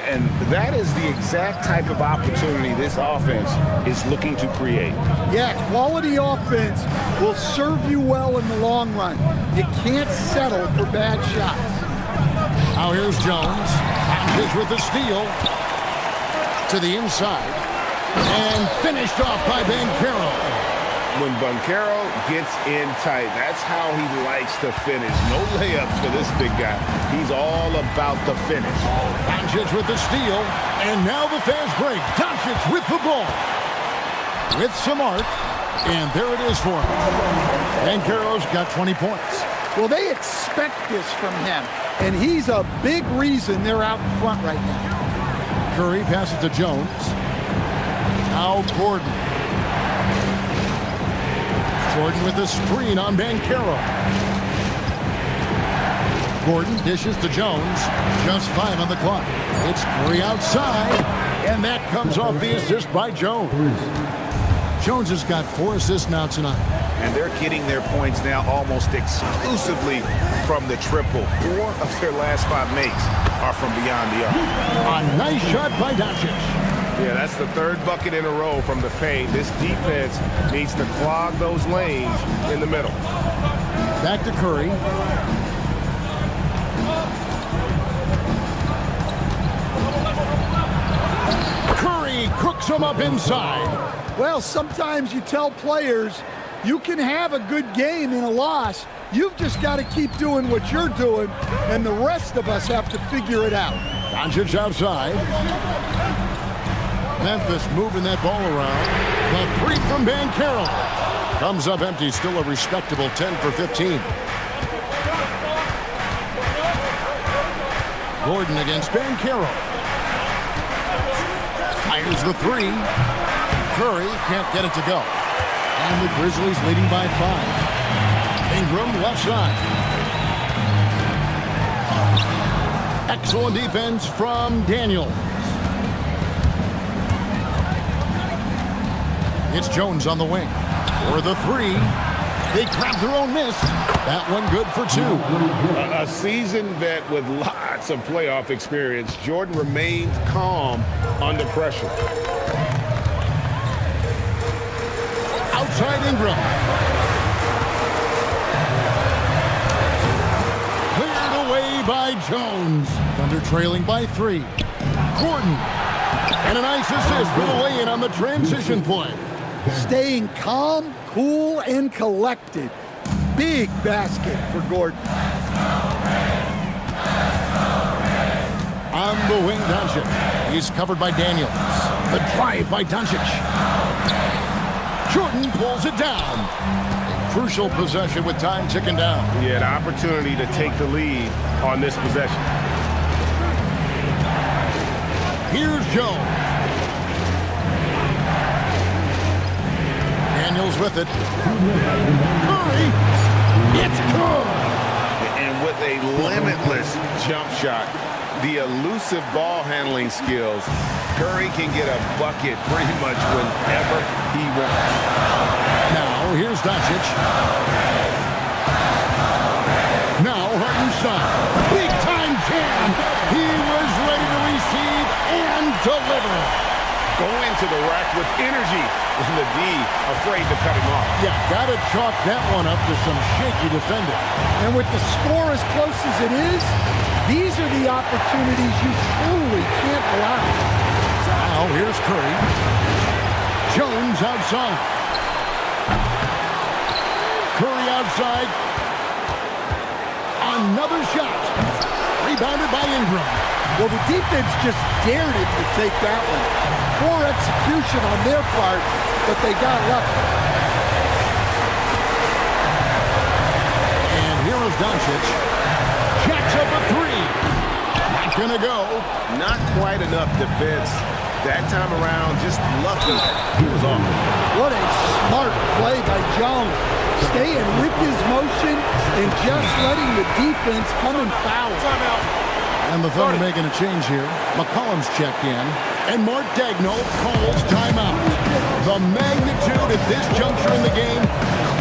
And that is the exact type of opportunity this offense is looking to create. Yeah, quality offense will serve you well in the long run. You can't settle for bad shots. Now here's Jones. Doncic with the steal. To the inside. And finished off by Banchero. When Banchero gets in tight, that's how he likes to finish. No layups for this big guy. He's all about the finish. Doncic with the steal. And now the fast break. Doncic with the ball. With some arc. And there it is for him. Banchero's got 20 points. Well, they expect this from him. And he's a big reason they're out in front right now. Curry passes to Jones. Now Gordon. Gordon with the screen on Banchero. Gordon dishes to Jones. Just 5 on the clock. It's Curry outside. And that comes off the assist by Jones. Jones has got 4 assists now tonight. And they're getting their points now almost exclusively from the triple. 4 of their last 5 makes are from beyond the arc. A nice shot by Doncic. Yeah, that's the 3rd bucket in a row from the paint. This defense needs to clog those lanes in the middle. Back to Curry. Curry cooks him up inside. Well, sometimes you tell players you can have a good game in a loss. You've just got to keep doing what you're doing, and the rest of us have to figure it out. Doncic outside. Memphis moving that ball around. The 3 from Banchero. Comes up empty, still a respectable 10 for 15. Gordon against Banchero. Fires the 3. Curry can't get it to go. And the Grizzlies leading by 5. Ingram left side. Excellent defense from Daniels. It's Jones on the wing. For the 3. They grab their own miss. That one good for 2. A seasoned vet with lots of playoff experience, Jordan remained calm under pressure. Outside Ingram. Cleared away by Jones. Thunder trailing by 3. Gordon. And a nice assist for the lay-in on the transition play. Staying calm, cool, and collected. Big basket for Gordon. On the wing, Doncic. He's covered by Daniels. The drive by Doncic. Jordan pulls it down. A crucial possession with time ticking down. Yeah, the opportunity to take the lead on this possession. Here's Jones. Daniels with it. Curry. It's good. And with a limitless jump shot, the elusive ball handling skills, Curry can get a bucket pretty much whenever he wants. Now, here's Doncic. Now, Hartenstein. Big time jam. He was ready to receive and deliver. Going to the rack with energy, and the D afraid to cut him off. Yeah, got to chalk that one up to some shaky defending. And with the score as close as it is, these are the opportunities you truly can't allow. Now, here's Curry. Jones outside. Curry outside. Another shot. Rebounded by Ingram. Well, the defense just dared him to take that one. Poor execution on their part, but they got lucky. And here is Doncic. Jacks up a three. Not gonna go. Not quite enough defense. That time around, just lucky he was off. What a smart play by Jones. Staying with his motion and just letting the defense come and foul. And the Thunder making a change here. McCollum's checked in. And Mark Daigneault calls timeout. The magnitude at this juncture in the game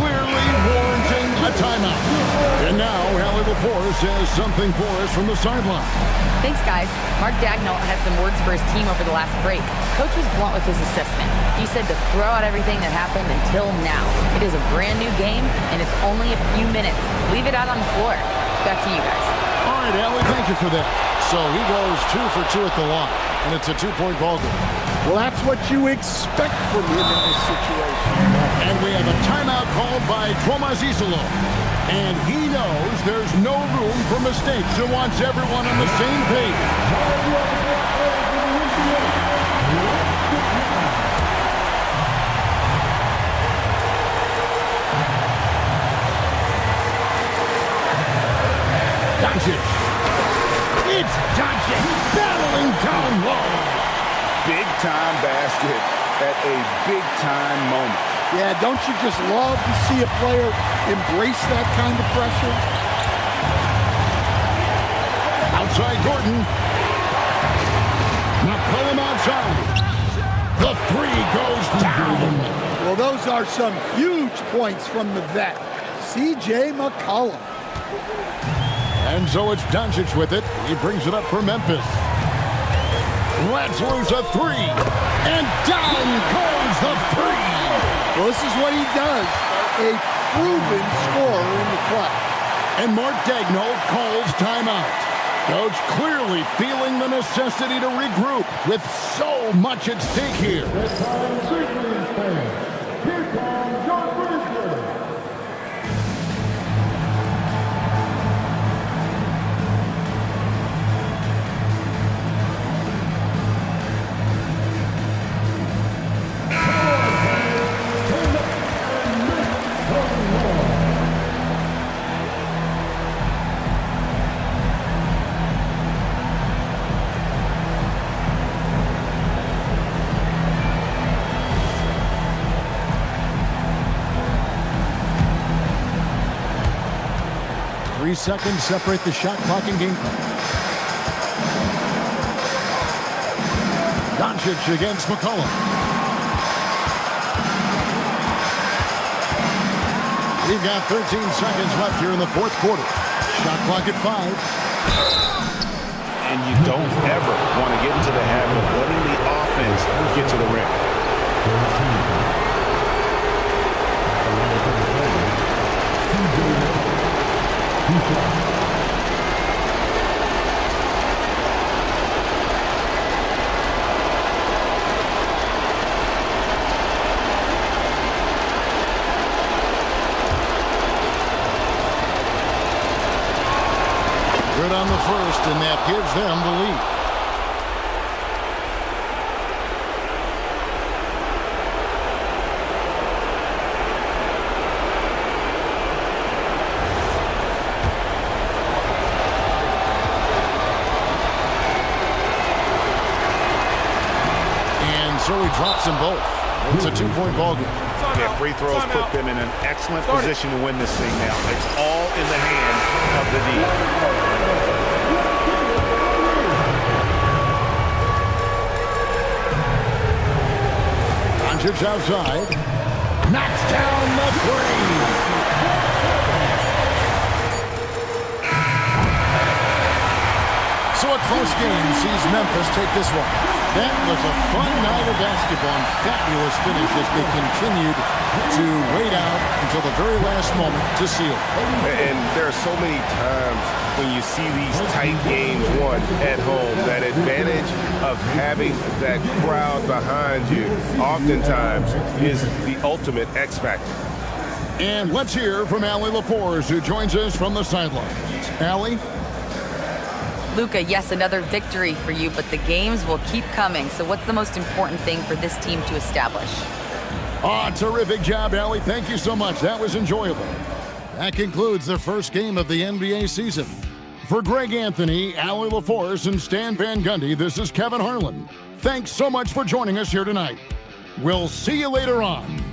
clearly warranting a timeout. And now, Allie LaForce has something for us from the sideline. Thanks, guys. Mark Daigneault had some words for his team over the last break. Coach was blunt with his assessment. He said to throw out everything that happened until now. It is a brand new game, and it's only a few minutes. Leave it out on the floor. Back to you guys. All right, Allie, thank you for that. So he goes 2 for 2 at the line, and it's a 2-point ball game. Well, that's what you expect from him in this situation. And we have a timeout called by Thomas Isolo. And he knows there's no room for mistakes and wants everyone on the same page. Doncic. It's Doncic battling down low. Big-time basket at a big-time moment. Yeah, don't you just love to see a player embrace that kind of pressure? Outside Gordon. McCollum outside. The three goes down. Well, those are some huge points from the vet, C.J. McCollum. And so it's Doncic with it. He brings it up for Memphis. Let's lose a three. And down goes the three. Well, this is what he does. A proven scorer in the clutch. And Mark Daigneault calls timeout. Coach clearly feeling the necessity to regroup with so much at stake here. Seconds separate the shot clock and game clock. Doncic against McCollum. We've got 13 seconds left here in the fourth quarter. Shot clock at 5. And you don't ever want to get into the habit of letting the offense get to the rim. Good on the first, and that gives them the lead. And so he drops them both. It's a 2-point ball game. Yeah, free throws put them in an excellent position to win this thing now. It's all in the hand of the D. Doncic outside. Knocks down the three. So a close game sees Memphis take this one. That was a fun night of basketball and fabulous finish as they continued to wait out until the very last moment to seal. And there are so many times when you see these tight games won at home, that advantage of having that crowd behind you oftentimes is the ultimate X factor. And let's hear from Allie LaForce, who joins us from the sidelines. Allie? Luka, yes, another victory for you, but the games will keep coming. So what's the most important thing for this team to establish? Oh, terrific job, Allie. Thank you so much. That was enjoyable. That concludes the first game of the NBA season. For Greg Anthony, Allie LaForce, and Stan Van Gundy, this is Kevin Harlan. Thanks so much for joining us here tonight. We'll see you later on.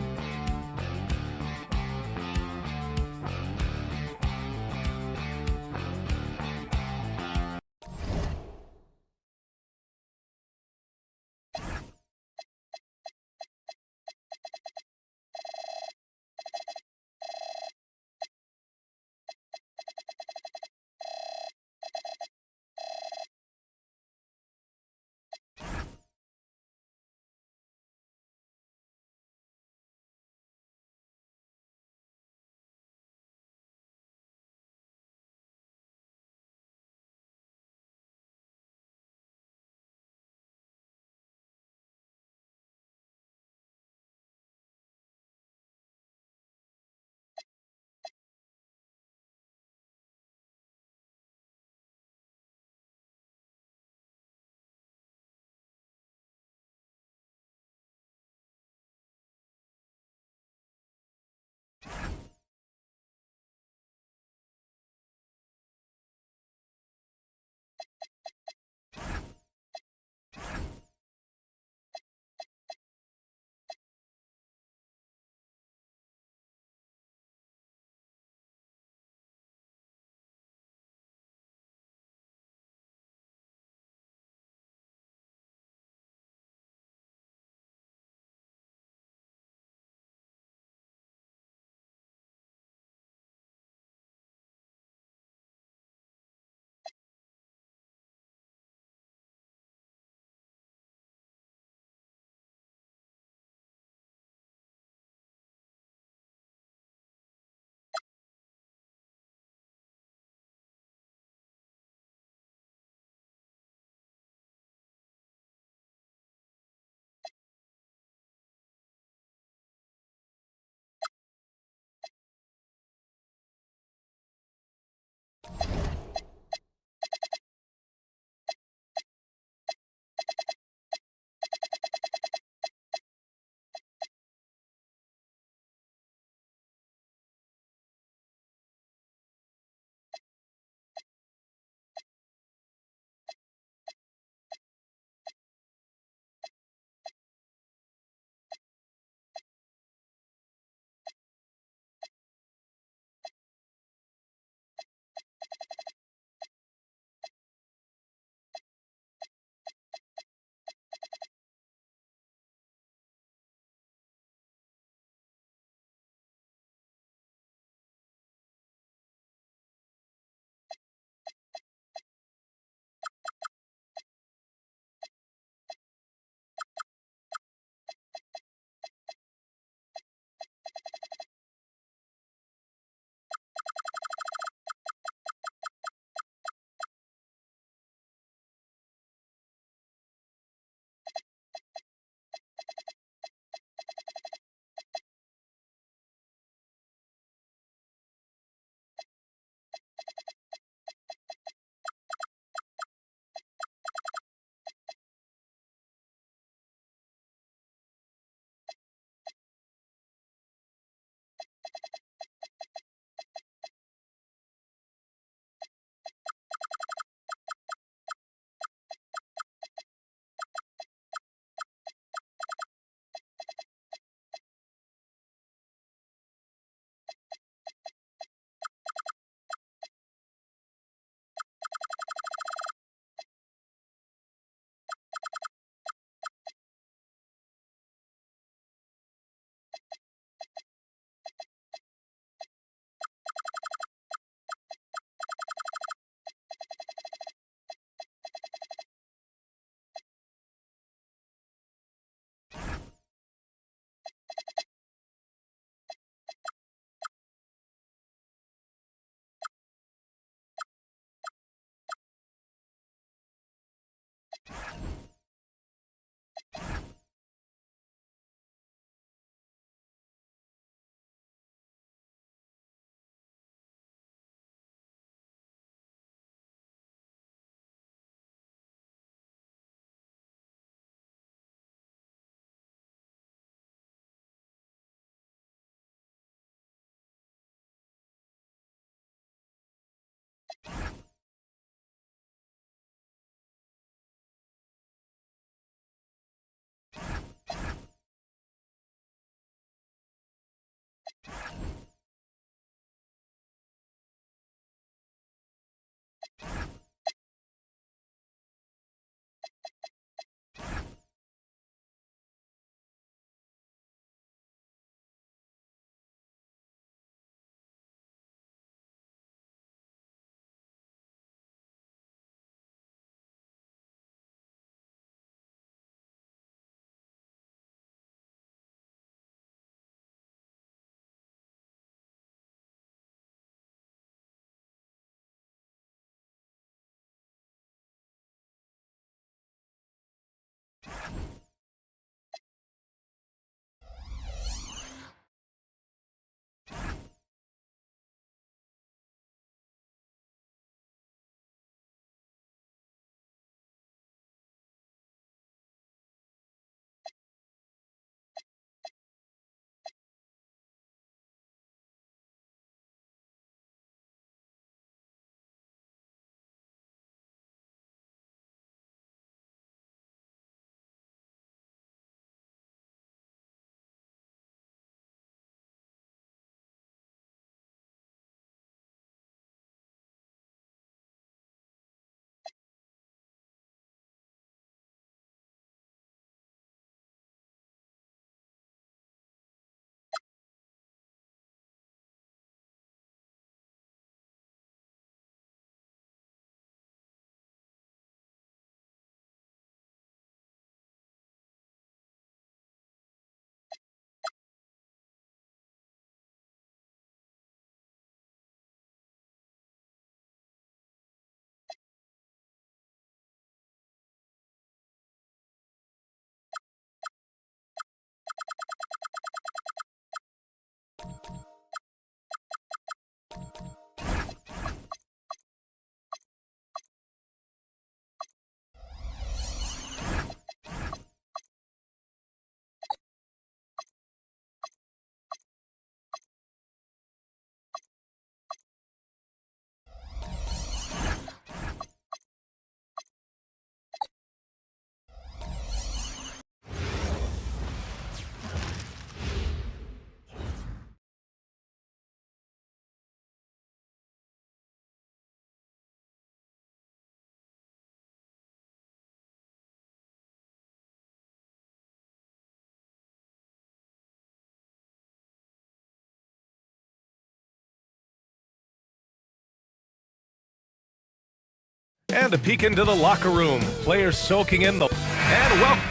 And a peek into the locker room. Players soaking in the... And welcome.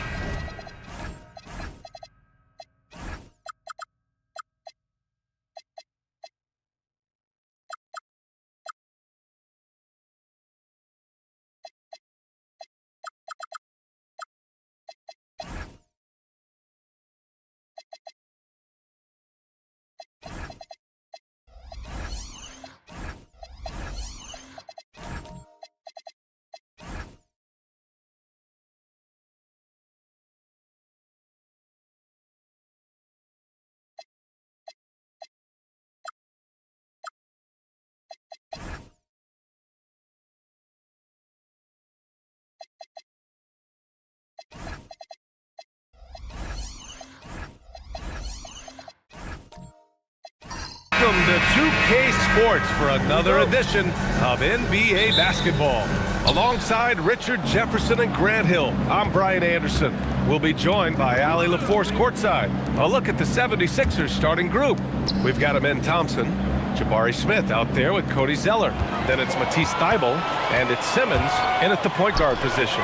Welcome to 2K Sports for another edition of NBA basketball. Alongside Richard Jefferson and Grant Hill, I'm Brian Anderson. We'll be joined by Allie LaForce courtside. A look at the 76ers starting group. We've got Amen Thompson, Jabari Smith out there with Cody Zeller. Then it's Matisse Thybulle, and it's Simmons in at the point guard position.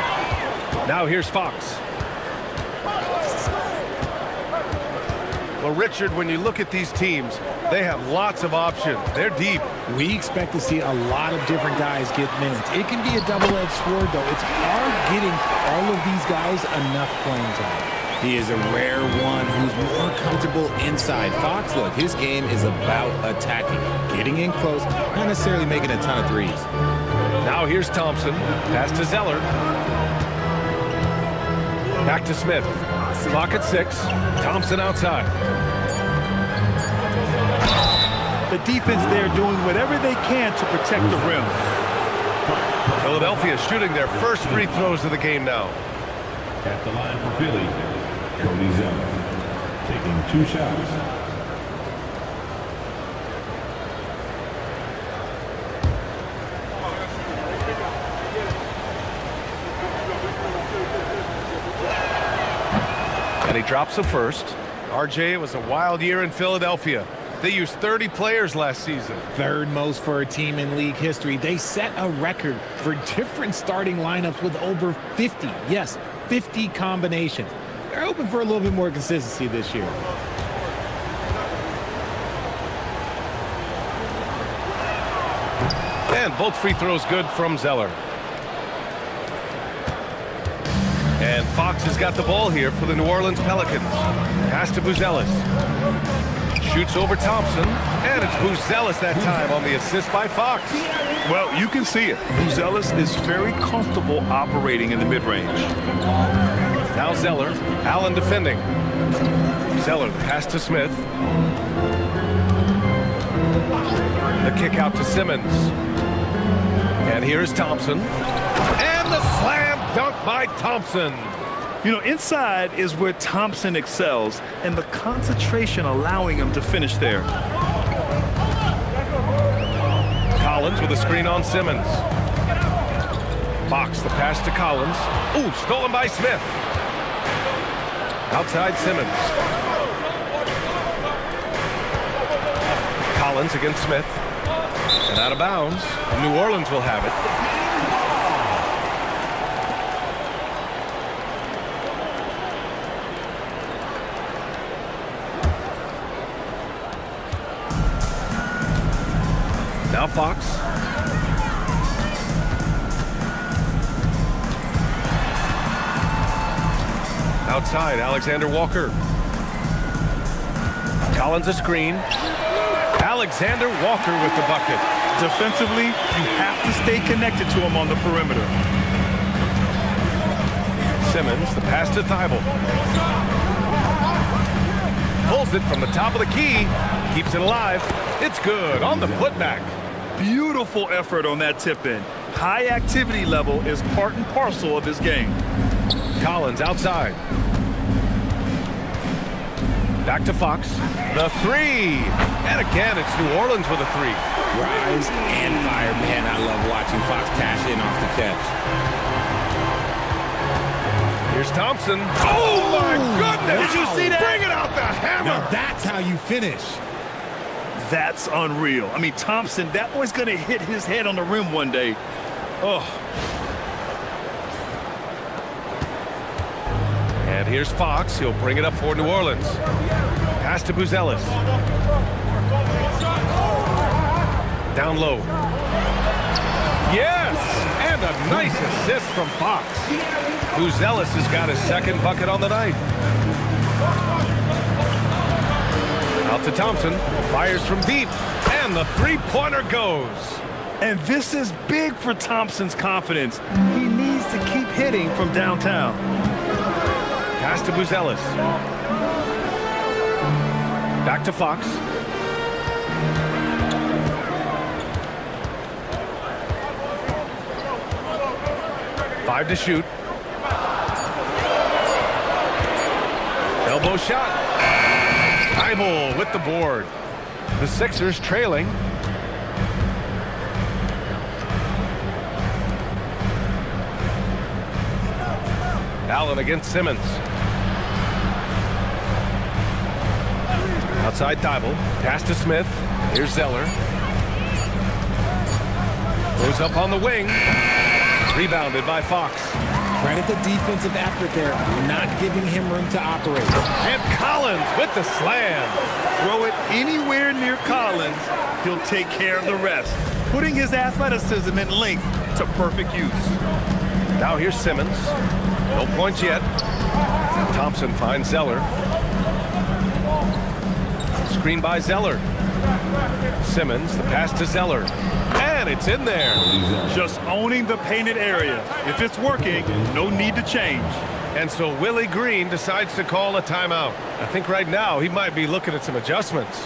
Now here's Fox. Well, Richard, when you look at these teams, they have lots of options. They're deep. We expect to see a lot of different guys get minutes. It can be a double-edged sword, though. It's hard getting all of these guys enough playing time. He is a rare one who's more comfortable inside. Fox, look, his game is about attacking, getting in close, not necessarily making a ton of threes. Now here's Thompson. Pass to Zeller. Back to Smith. Clock at 6. Thompson outside. The defense there doing whatever they can to protect the rim. Philadelphia shooting their first free throws of the game now. At the line for Philly, Cody Zeller taking 2 shots. And he drops the first. RJ, it was a wild year in Philadelphia. They used 30 players last season. Third most for a team in league history. They set a record for different starting lineups with over 50. Yes, 50 combinations. They're hoping for a little bit more consistency this year. And both free throws good from Zeller. And Fox has got the ball here for the New Orleans Pelicans. Pass to Buzelis. Shoots over Thompson, and it's Buzelis that time on the assist by Fox. Well, you can see it. Buzelis is very comfortable operating in the mid-range. Now Zeller, Allen defending. Zeller, the pass to Smith. The kick out to Simmons. And here's Thompson. And the slam dunk by Thompson. You know, inside is where Thompson excels, and the concentration allowing him to finish there. Collins with a screen on Simmons. Fox, the pass to Collins. Ooh, stolen by Smith. Outside Simmons. Collins against Smith. And out of bounds. New Orleans will have it. Now Fox. Outside, Alexander Walker. Collins a screen. Alexander Walker with the bucket. Defensively, you have to stay connected to him on the perimeter. Simmons, the pass to Thybulle. Pulls it from the top of the key. Keeps it alive. It's good on the putback. Beautiful effort on that tip-in. High activity level is part and parcel of his game. Collins outside. Back to Fox. The three. And again, it's New Orleans with a three. Rise and fire. Man, I love watching Fox cash in off the catch. Here's Thompson. Oh, my goodness. Did you see that? Bring it out the hammer. Now that's how you finish. That's unreal. I mean, Thompson, that boy's going to hit his head on the rim one day. Oh. And here's Fox. He'll bring it up for New Orleans. Pass to Buzelis. Down low. Yes! And a nice assist from Fox. Buzelis has got his second bucket on the night. Out to Thompson. Fires from deep. And the three-pointer goes. And this is big for Thompson's confidence. He needs to keep hitting from downtown. Pass to Buzelis. Back to Fox. Five to shoot. Elbow shot. Thybulle with the board. The Sixers trailing. Allen against Simmons. Outside Thybulle. Pass to Smith. Here's Zeller. Goes up on the wing. Rebounded by Fox. Credit the defensive effort there, not giving him room to operate. And Collins with the slam. Throw it anywhere near Collins, he'll take care of the rest, putting his athleticism and length to perfect use. Now here's Simmons. No points yet. Thompson finds Zeller. Screen by Zeller. Simmons, the pass to Zeller. And it's in there. Just owning the painted area. If it's working, no need to change. And so Willie Green decides to call a timeout. I think right now he might be looking at some adjustments.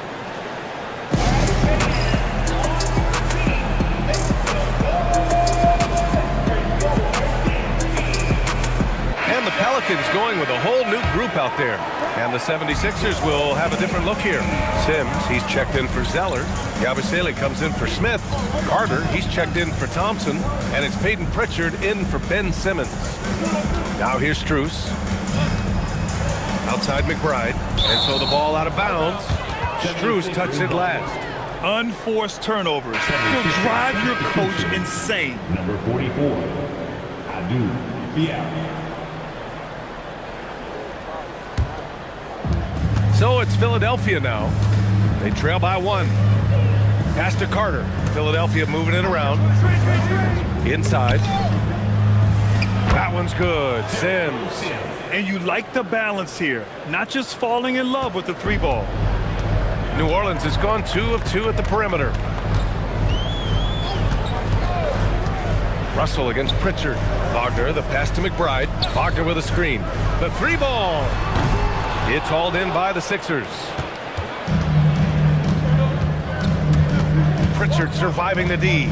And the Pelicans going with a whole new group out there. And the 76ers will have a different look here. Sims, he's checked in for Zeller. Yabusele comes in for Smith. Carter, he's checked in for Thompson. And it's Peyton Pritchard in for Ben Simmons. Now here's Strus. Outside McBride. And so the ball out of bounds. Strus tucks it last. Unforced turnovers will drive your coach insane. Number 44, Abdul Diab. So it's Philadelphia now. They trail by one. Pass to Carter. Philadelphia moving it around. Inside. That one's good. Sims. And you like the balance here. Not just falling in love with the three ball. New Orleans has gone 2 of 2 at the perimeter. Russell against Pritchard. Wagner, the pass to McBride. Wagner with a screen. The three ball. It's hauled in by the Sixers. Pritchard surviving the D.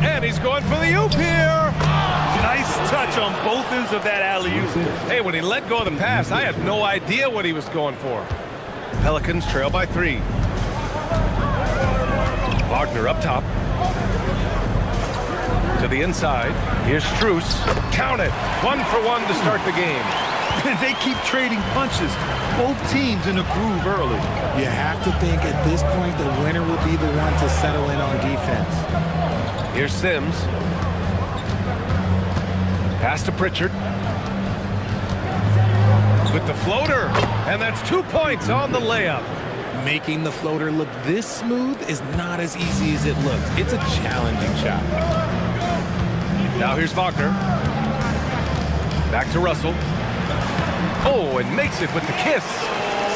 And he's going for the oop here. Nice touch on both ends of that alley-oop. Hey, when he let go of the pass, I had no idea what he was going for. Pelicans trail by 3. Wagner up top. To the inside. Here's Strus. Count it. 1 for 1 to start the game. They keep trading punches. Both teams in a groove early. You have to think at this point the winner will be the one to settle in on defense. Here's Sims. Pass to Pritchard. With the floater. And that's 2 points on the layup. Making the floater look this smooth is not as easy as it looks. It's a challenging shot. Now here's Wagner. Back to Russell. Oh, and makes it with the kiss.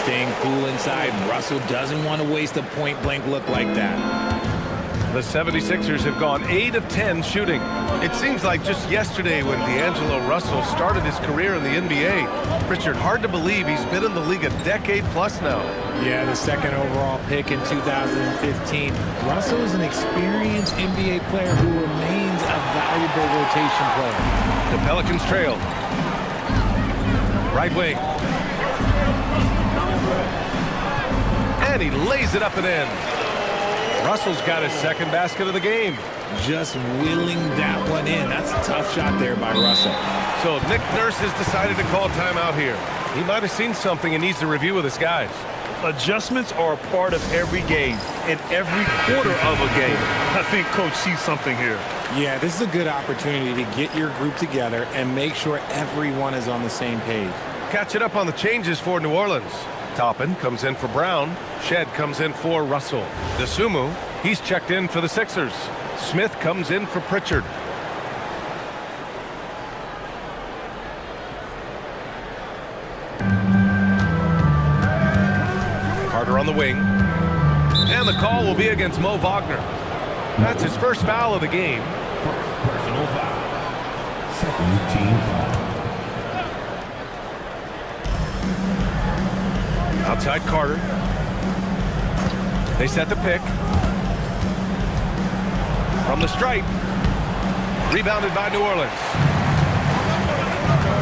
Staying cool inside. Russell doesn't want to waste a point-blank look like that. The 76ers have gone 8 of 10 shooting. It seems like just yesterday when D'Angelo Russell started his career in the NBA. Pritchard, hard to believe he's been in the league a decade plus now. Yeah, the second overall pick in 2015. Russell is an experienced NBA player who remains a valuable rotation player. The Pelicans trail. Right wing. And he lays it up and in. Russell's got his second basket of the game. Just wheeling that one in. That's a tough shot there by Russell. So Nick Nurse has decided to call timeout here. He might have seen something and needs to review with his guys. Adjustments are a part of every game and every quarter of a game. I think Coach sees something here. Yeah, this is a good opportunity to get your group together and make sure everyone is on the same page. Catching up on the changes for New Orleans. Toppin comes in for Brown. Shed comes in for Russell. DeSumo, he's checked in for the Sixers. Smith comes in for Pritchard. Carter on the wing. And the call will be against Mo Wagner. That's his first foul of the game. Personal foul. Second team foul. Outside Carter. They set the pick. From the stripe. Rebounded by New Orleans.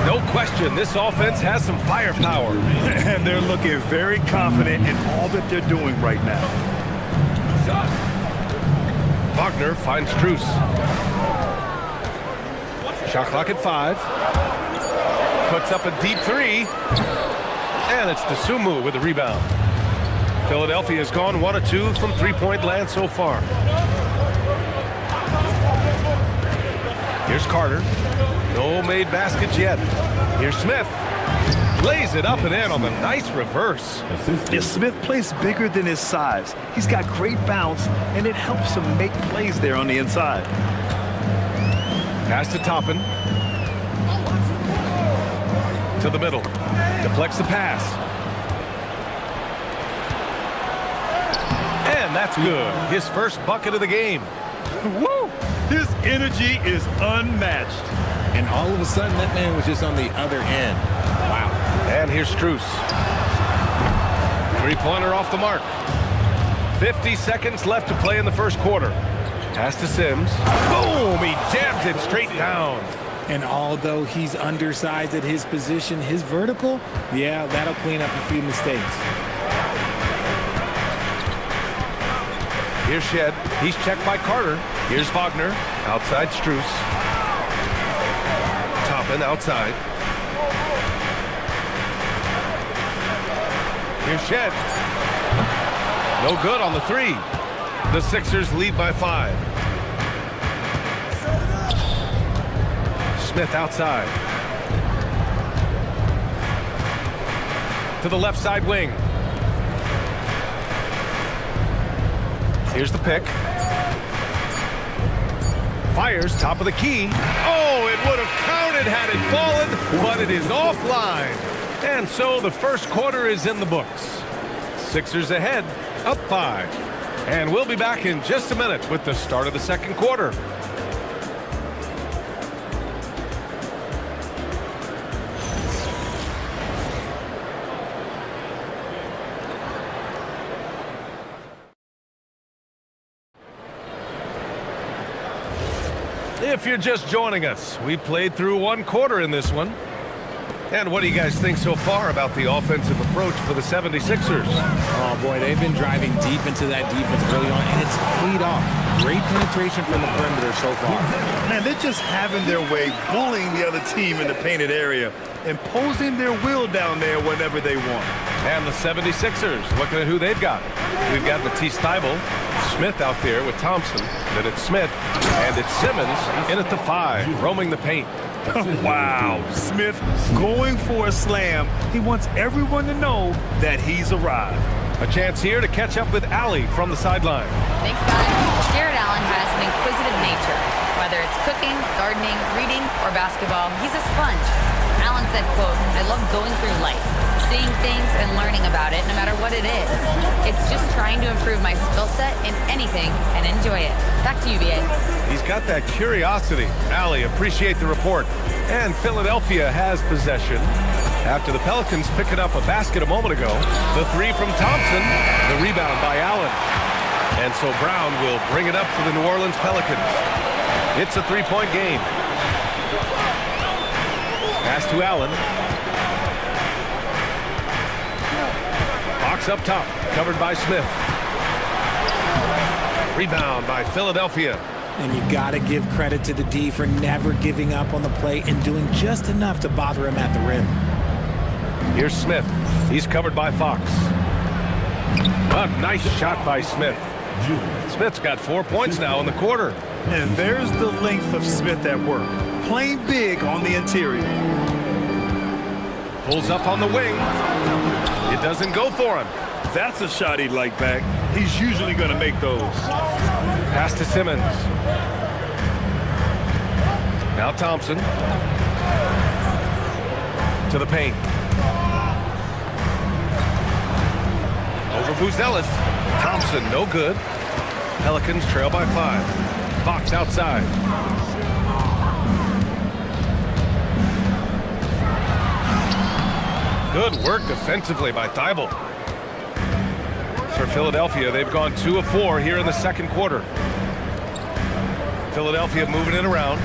No question, this offense has some firepower. And they're looking very confident in all that they're doing right now. Wagner finds Strus. Shot clock at 5. Puts up a deep 3. And it's DeSumo with the rebound. Philadelphia has gone 1 of 2 from three-point land so far. Here's Carter. No made baskets yet. Here's Smith. Lays it up and in on the nice reverse. Yeah, Smith plays bigger than his size. He's got great bounce, and it helps him make plays there on the inside. Pass to Toppin. To the middle. Deflects the pass. And that's good. His first bucket of the game. Woo! His energy is unmatched. And all of a sudden, that man was just on the other end. Wow. And here's Strus. Three-pointer off the mark. 50 seconds left to play in the first quarter. Pass to Sims. Boom! He jams it straight down. And although he's undersized at his position, his vertical, yeah, that'll clean up a few mistakes. Here's Shed. He's checked by Carter. Here's Wagner. Outside Strus. Toppin outside. Here's Shed. No good on the 3. The Sixers lead by 5. Smith outside. To the left side wing. Here's the pick. Fires top of the key. Oh, it would have counted had it fallen, but it is offline. And so the first quarter is in the books. Sixers ahead, up 5. And we'll be back in just a minute with the start of the second quarter. If you're just joining us, we played through 1 quarter in this one. And what do you guys think so far about the offensive approach for the 76ers? Oh, boy, they've been driving deep into that defense early on, and it's paid off. Great penetration from the perimeter so far. Man, they're just having their way, bullying the other team in the painted area, imposing their will down there whenever they want. And the 76ers, looking at who they've got. We've got Matisse Thybulle, Smith out there with Thompson. Then it's Smith, and it's Simmons in at the 5, roaming the paint. Wow, Smith going for a slam. He wants everyone to know that he's arrived. A chance here to catch up with Allie from the sideline. Thanks, guys. Jared Allen has an inquisitive nature. Whether it's cooking, gardening, reading, or basketball, he's a sponge. Allen said, quote, "I love going through life, seeing things and learning about it no matter what it is. It's just trying to improve my skill set in anything and enjoy it." Back to you, BA. He's got that curiosity. Allie, appreciate the report. And Philadelphia has possession. After the Pelicans picking up a basket a moment ago, the 3 from Thompson, the rebound by Allen. And so Brown will bring it up for the New Orleans Pelicans. It's a 3-point game. Pass to Allen. Fox up top, covered by Smith. Rebound by Philadelphia. And you got to give credit to the D for never giving up on the play and doing just enough to bother him at the rim. Here's Smith. He's covered by Fox. A nice shot by Smith. Smith's got 4 points now in the quarter. And there's the length of Smith at work. Playing big on the interior. Pulls up on the wing. It doesn't go for him. That's a shot he'd like back. He's usually going to make those. Pass to Simmons. Now Thompson. To the paint. Over Buzelis. Thompson, no good. Pelicans trail by 5. Fox outside. Good work defensively by Thibault. For Philadelphia, they've gone 2 of 4 here in the second quarter. Philadelphia moving it around.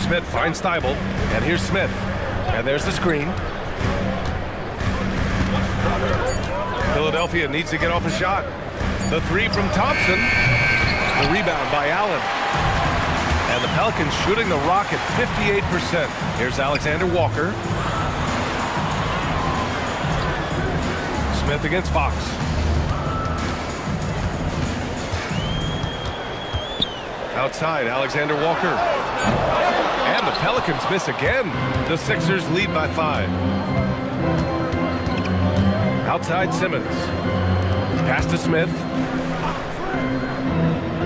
Smith finds Thibault, and here's Smith. And there's the screen. Philadelphia needs to get off a shot. The 3 from Thompson. The rebound by Allen. And the Pelicans shooting the rock at 58%. Here's Alexander Walker. Smith against Fox. Outside, Alexander Walker. And the Pelicans miss again. The Sixers lead by 5. Outside, Simmons. Pass to Smith.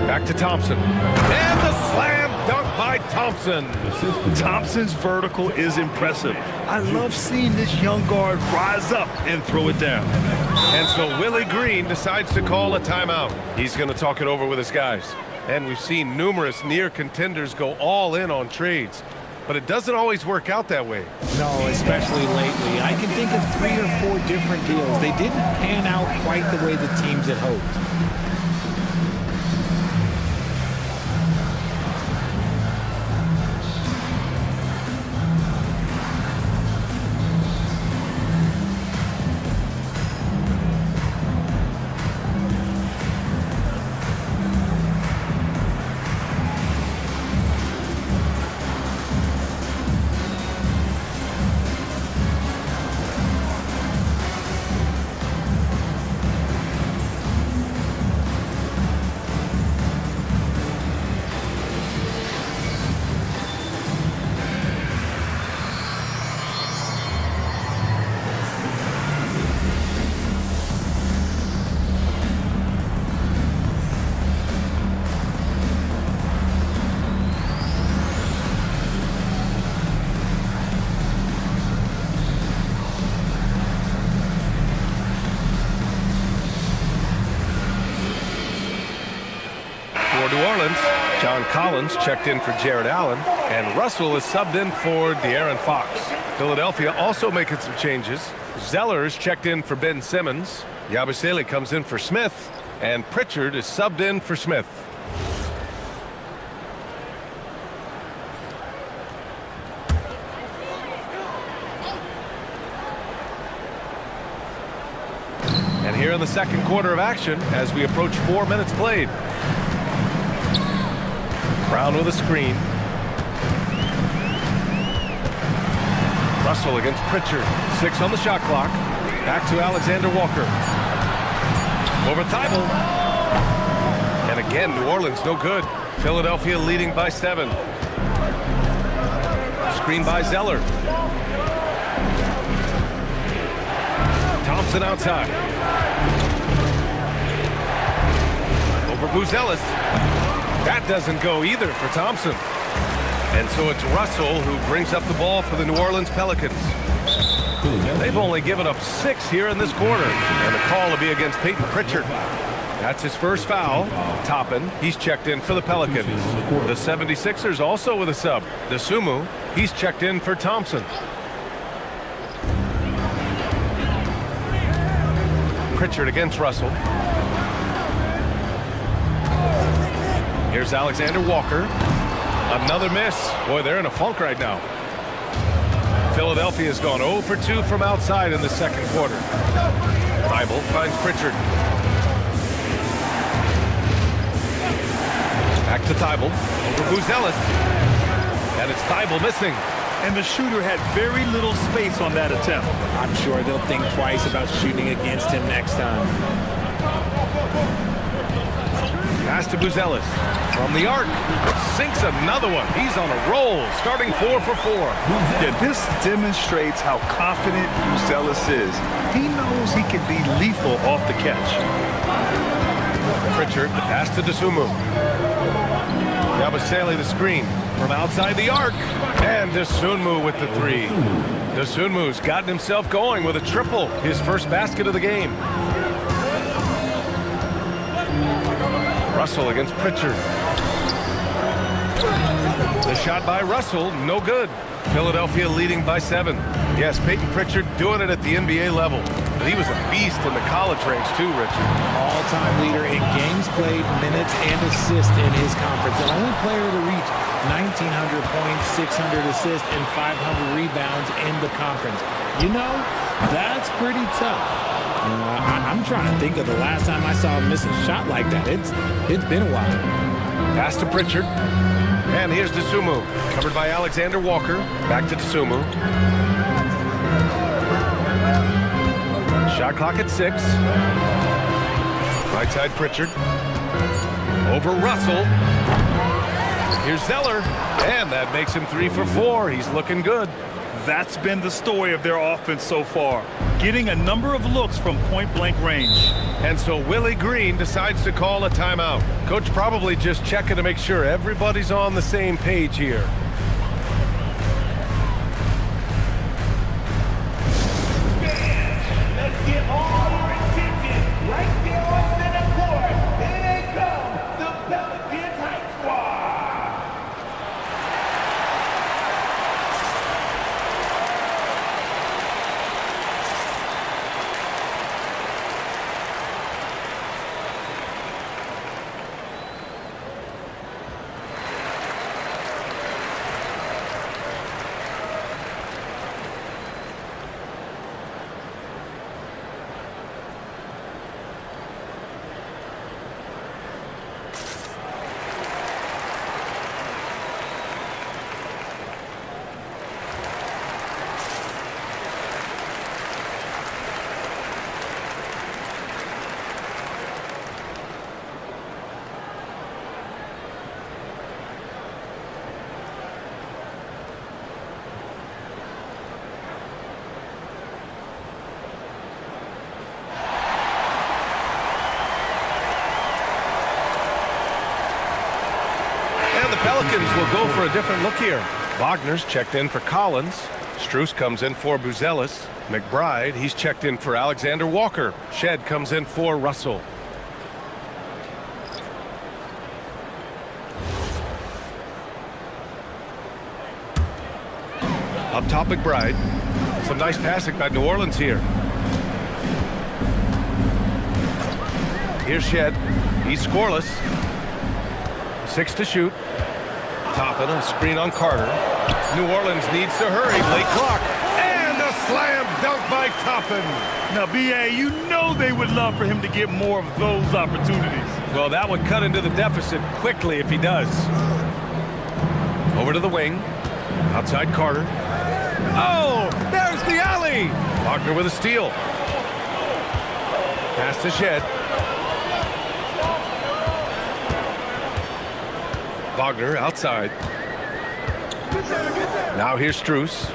Back to Thompson. And the slam dunk by Thompson. Thompson's vertical is impressive. I love seeing this young guard rise up and throw it down. And so Willie Green decides to call a timeout. He's going to talk it over with his guys. And we've seen numerous near contenders go all in on trades. But it doesn't always work out that way. No, especially lately. I can think of 3 or 4 different deals. They didn't pan out quite the way the teams had hoped. For New Orleans, John Collins checked in for Jared Allen, and Russell is subbed in for De'Aaron Fox. Philadelphia also making some changes. Zeller is checked in for Ben Simmons. Yabusele comes in for Smith, and Pritchard is subbed in for Smith. And here in the second quarter of action, as we approach 4 minutes played. Brown with a screen. Russell against Pritchard. 6 on the shot clock. Back to Alexander Walker. Over Thibault. And again, New Orleans no good. Philadelphia leading by 7. Screen by Zeller. Thompson outside. Over Buzelis. That doesn't go either for Thompson. And so it's Russell who brings up the ball for the New Orleans Pelicans. They've only given up 6 here in this quarter. And the call will be against Peyton Pritchard. That's his first foul. Toppin, he's checked in for the Pelicans. The 76ers also with a sub. Dosunmu, he's checked in for Thompson. Pritchard against Russell. Here's Alexander Walker. Another miss. Boy, they're in a funk right now. Philadelphia's gone 0 for 2 from outside in the second quarter. Thibault finds Pritchard. Back to Thibault. Over Buzelis. And it's Thibault missing. and the shooter had very little space on that attempt. I'm sure they'll think twice about shooting against him next time. Pass to Buzelis. From the arc. Sinks another one. He's on a roll, starting 4 for 4. Yeah, this demonstrates how confident Buzelis is. He knows he can be lethal off the catch. Pritchard, the pass to Dosunmu. Yabusele the screen. From outside the arc. And Dosunmu with the 3. Dosunmu's gotten himself going with a triple. His first basket of the game. Russell against Pritchard. The shot by Russell, no good. Philadelphia leading by 7. Yes, Peyton Pritchard doing it at the NBA level. But he was a beast in the college ranks too, Richard. All-time leader in games played, minutes, and assists in his conference. The only player to reach 1,900 points, 600 assists, and 500 rebounds in the conference. You know, that's pretty tough. I'm trying to think of the last time I saw him miss a shot like that. It's been a while. Pass to Pritchard. And here's Dosunmu. Covered by Alexander Walker. Back to Dosunmu. Shot clock at 6. Right side Pritchard. Over Russell. Here's Zeller. And that makes him 3 for 4. He's looking good. That's been the story of their offense so far, getting a number of looks from point-blank range. And so Willie Green decides to call a timeout. Coach probably just checking to make sure everybody's on the same page here. Let's get all your attention right there on center court. Here they come, the Pelicans Hype Squad. Pelicans will go for a different look here. Wagner's checked in for Collins. Strus comes in for Buzelis. McBride, he's checked in for Alexander Walker. Shed comes in for Russell. Up top, McBride. Some nice passing by New Orleans here. Here's Shed. He's scoreless. 6 to shoot. Toppin, a screen on Carter. New Orleans needs to hurry. Late clock. And a slam dunk by Toppin. Now, B.A., you know they would love for him to get more of those opportunities. Well, that would cut into the deficit quickly if he does. Over to the wing. Outside Carter. Oh, there's the alley. Wagner with a steal. Pass to Shed. Wagner outside. Now here's Strus.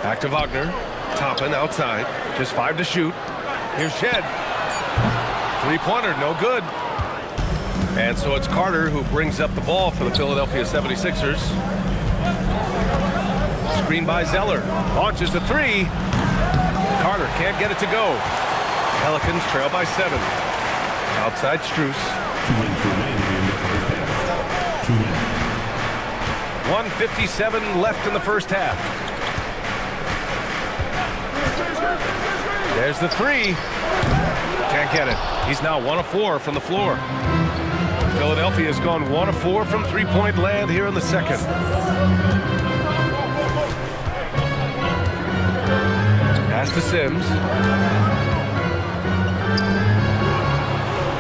Back to Wagner. Toppin outside. Just 5 to shoot. Here's Shed. Three-pointer, no good. And so it's Carter who brings up the ball for the Philadelphia 76ers. Screen by Zeller. Launches the 3. Carter can't get it to go. Pelicans trail by 7. Outside Strus. 1:57 left in the first half. There's the 3. Can't get it. He's now 1 of 4 from the floor. Philadelphia has gone 1 of 4 from three-point land here in the second. Pass to Sims.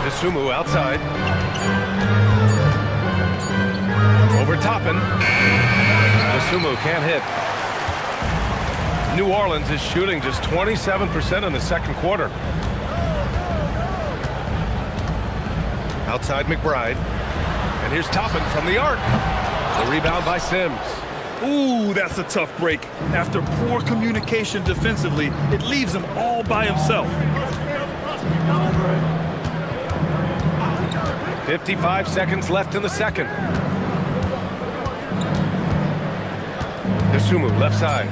Dosunmu outside. Over Toppin. Dosunmu can't hit. New Orleans is shooting just 27% in the second quarter. Outside McBride. And here's Toppin from the arc. The rebound by Sims. Ooh, that's a tough break. After poor communication defensively, it leaves him all by himself. 55 seconds left in the second. Dosunmu left side.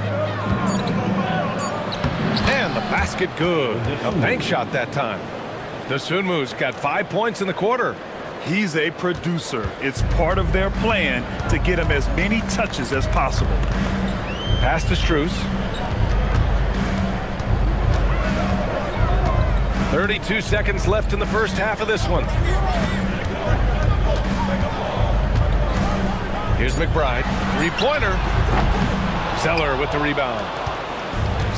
And the basket good. A bank shot that time. Dosunmu's got 5 points in the quarter. He's a producer. It's part of their plan to get him as many touches as possible. Pass to Strus. 32 seconds left in the first half of this one. Here's McBride. Three-pointer. Zeller with the rebound.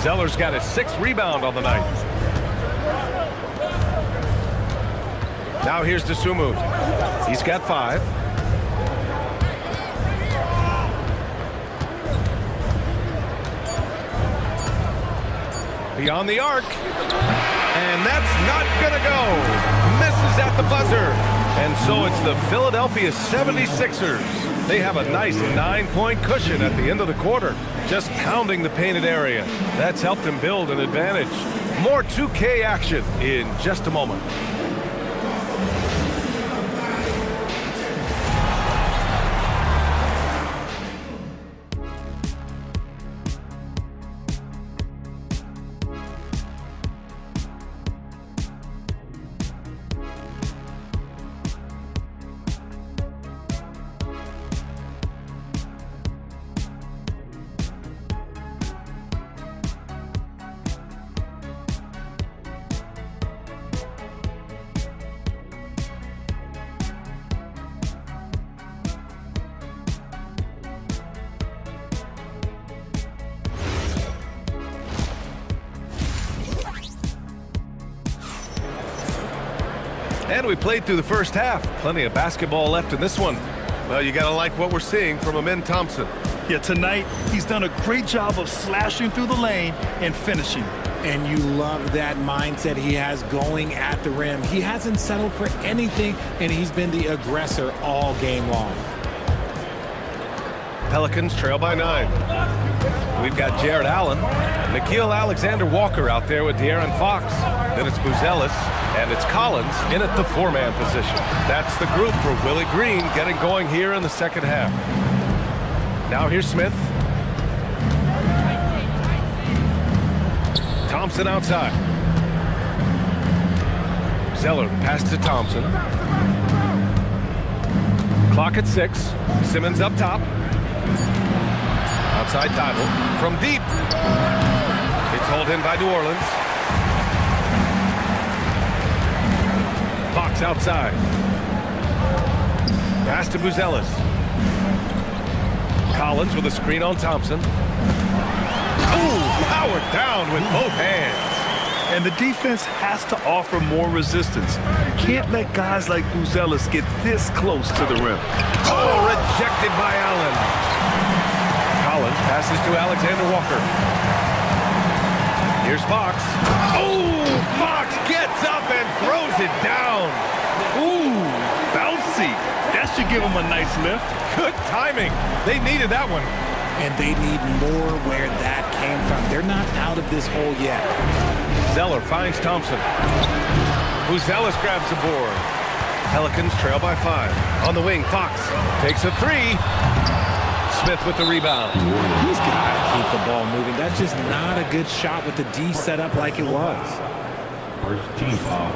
Zeller's got his 6th rebound on the night. Now here's Dosunmu. He's got 5. Beyond the arc. And that's not gonna go. Misses at the buzzer. And so it's the Philadelphia 76ers. They have a nice 9-point cushion at the end of the quarter, just pounding the painted area. That's helped them build an advantage. More 2K action in just a moment. And we played through the first half. Plenty of basketball left in this one. Well, you gotta like what we're seeing from Amen Thompson. Yeah, tonight he's done a great job of slashing through the lane and finishing. And you love that mindset he has going at the rim. He hasn't settled for anything, and he's been the aggressor all game long. Pelicans trail by 9. We've got Jared Allen, Nickeil Alexander-Walker out there with De'Aaron Fox. Then it's Buzelis, and it's Collins in at the 4-man position. That's the group for Willie Green getting going here in the second half. Now here's Smith. Thompson outside. Zeller pass to Thompson. Clock at 6. Simmons up top. Outside Thibault from deep. It's hauled in by New Orleans. Fox outside. Pass to Buzelis. Collins with a screen on Thompson. Ooh, powered down with both hands. And the defense has to offer more resistance. You can't let guys like Buzelis get this close to the rim. Oh, rejected by Allen. Collins passes to Alexander-Walker. Here's Fox. Oh, Fox gets up and throws it down. Ooh, bouncy. That should give him a nice lift. Good timing. They needed that one. And they need more where that came from. They're not out of this hole yet. Zeller finds Thompson. Buzelis grabs the board. Pelicans trail by 5. On the wing, Fox takes a 3. Smith with the rebound. He's got to keep the ball moving. That's just not a good shot with the D set up like it was. First team foul.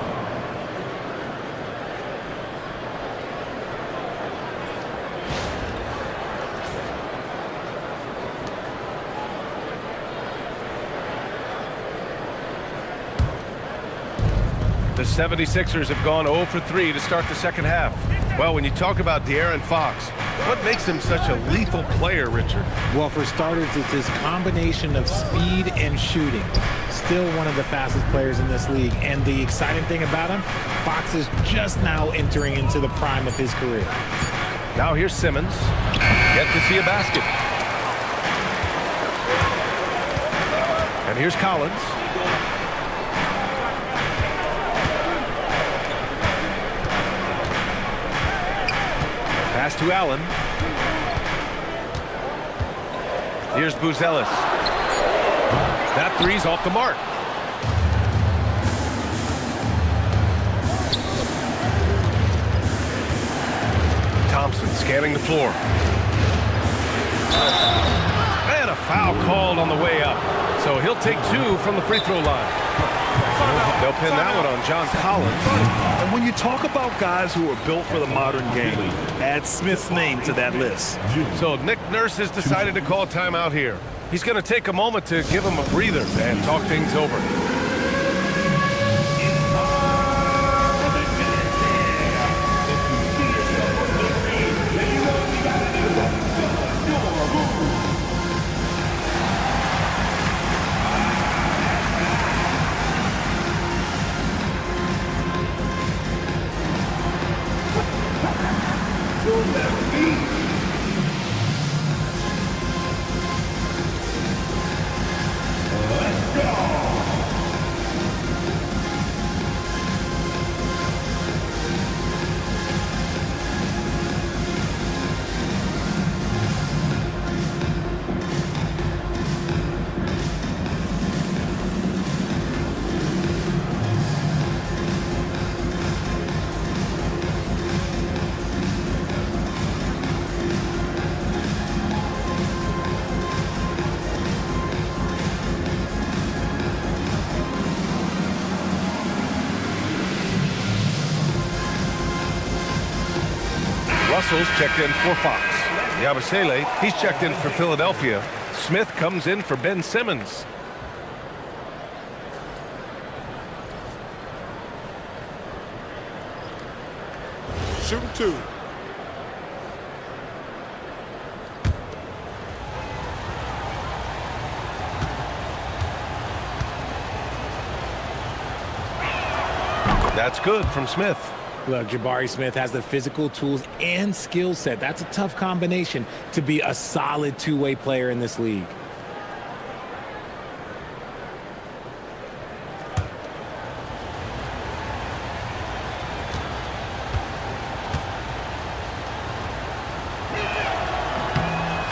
The 76ers have gone 0 for 3 to start the second half. Well, when you talk about De'Aaron Fox, what makes him such a lethal player, Richard? Well, for starters, it's his combination of speed and shooting. Still one of the fastest players in this league. And the exciting thing about him, Fox is just now entering into the prime of his career. Now here's Simmons. Yet to see a basket. And here's Collins. Pass to Allen. Here's Buzelis. That three's off the mark. Thompson scanning the floor. And a foul called on the way up. So he'll take 2 from the free throw line. They'll pin that one on John Collins. And when you talk about guys who are built for the modern game, add Smith's name to that list. So Nick Nurse has decided to call timeout here. He's going to take a moment to give him a breather and talk things over. Russell's checked in for Fox. Yabusele, he's checked in for Philadelphia. Smith comes in for Ben Simmons. Shooting 2. That's good from Smith. Look, Jabari Smith has the physical tools and skill set. That's a tough combination to be a solid two-way player in this league.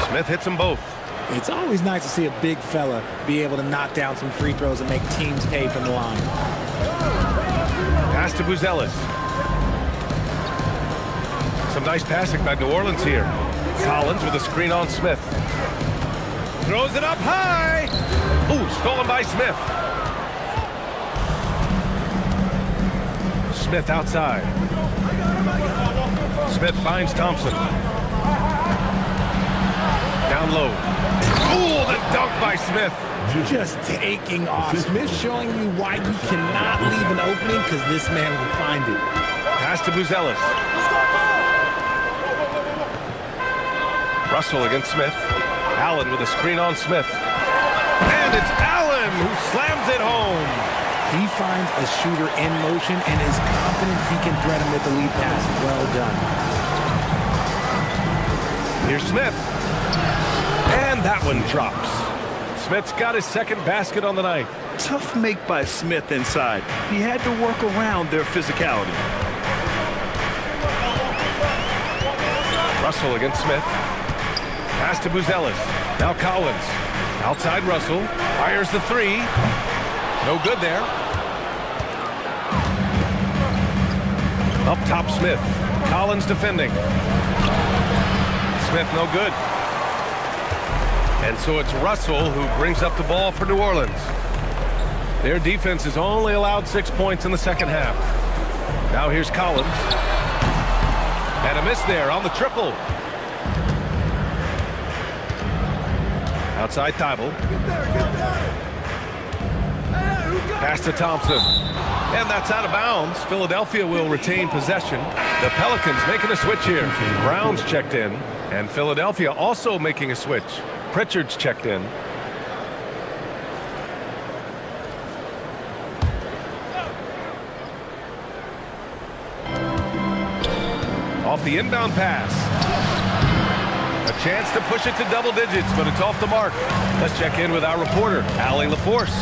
Smith hits them both. It's always nice to see a big fella be able to knock down some free throws and make teams pay from the line. Pass to Buzelis. Some nice passing by New Orleans here. Collins with a screen on Smith. Throws it up high. Ooh, stolen by Smith. Smith outside. Smith finds Thompson. Down low. Ooh, the dunk by Smith. Just taking off. Smith showing you why you cannot leave an opening because this man will find it. Pass to Buzelis. Russell against Smith. Allen with a screen on Smith. And it's Allen who slams it home. He finds a shooter in motion and is confident he can thread him with the lead pass. Well done. Here's Smith. And that one drops. Smith's got his second basket on the night. Tough make by Smith inside. He had to work around their physicality. Russell against Smith. Pass to Buzelis. Now Collins. Outside Russell. Fires the three. No good there. Up top Smith. Collins defending. Smith no good. And so it's Russell who brings up the ball for New Orleans. Their defense has only allowed 6 points in the second half. Now here's Collins. And a miss there on the triple. Outside Thibault. Pass to Thompson. And that's out of bounds. Philadelphia will retain possession. The Pelicans making a switch here. Brown's checked in. And Philadelphia also making a switch. Pritchard's checked in. Off the inbound pass. A Chance to push it to double digits, but it's off the mark. Let's check in with our reporter, Allie LaForce.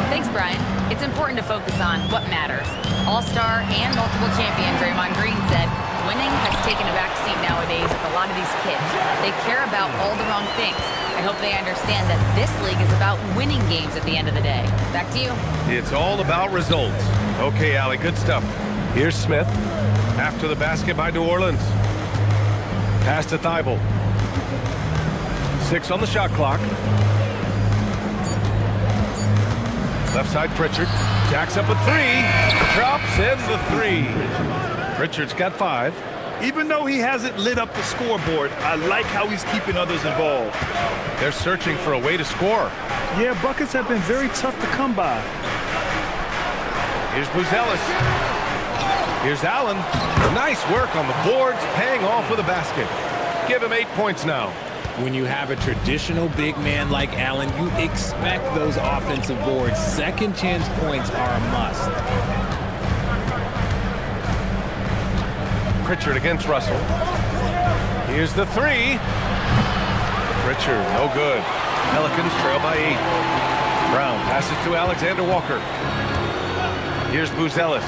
Thanks, Brian. It's important to focus on what matters. All-star and multiple champion Draymond Green said, winning has taken a backseat nowadays with a lot of these kids. They care about all the wrong things. I hope they understand that this league is about winning games at the end of the day. Back to you. It's all about results. Okay, Allie, good stuff. Here's Smith. After the basket by New Orleans. Pass to Thibault. 6 on the shot clock. Left side, Pritchard. Jacks up a 3. Drops in the 3. Pritchard's got 5. Even though he hasn't lit up the scoreboard, I like how he's keeping others involved. They're searching for a way to score. Yeah, buckets have been very tough to come by. Here's Buzelis. Here's Allen. Nice work on the boards, paying off with a basket. Give him 8 points now. When you have a traditional big man like Allen, you expect those offensive boards. Second chance points are a must. Pritchard against Russell. Here's the 3. Pritchard, no good. Pelicans trail by 8. Brown passes to Alexander Walker. Here's Buzelis.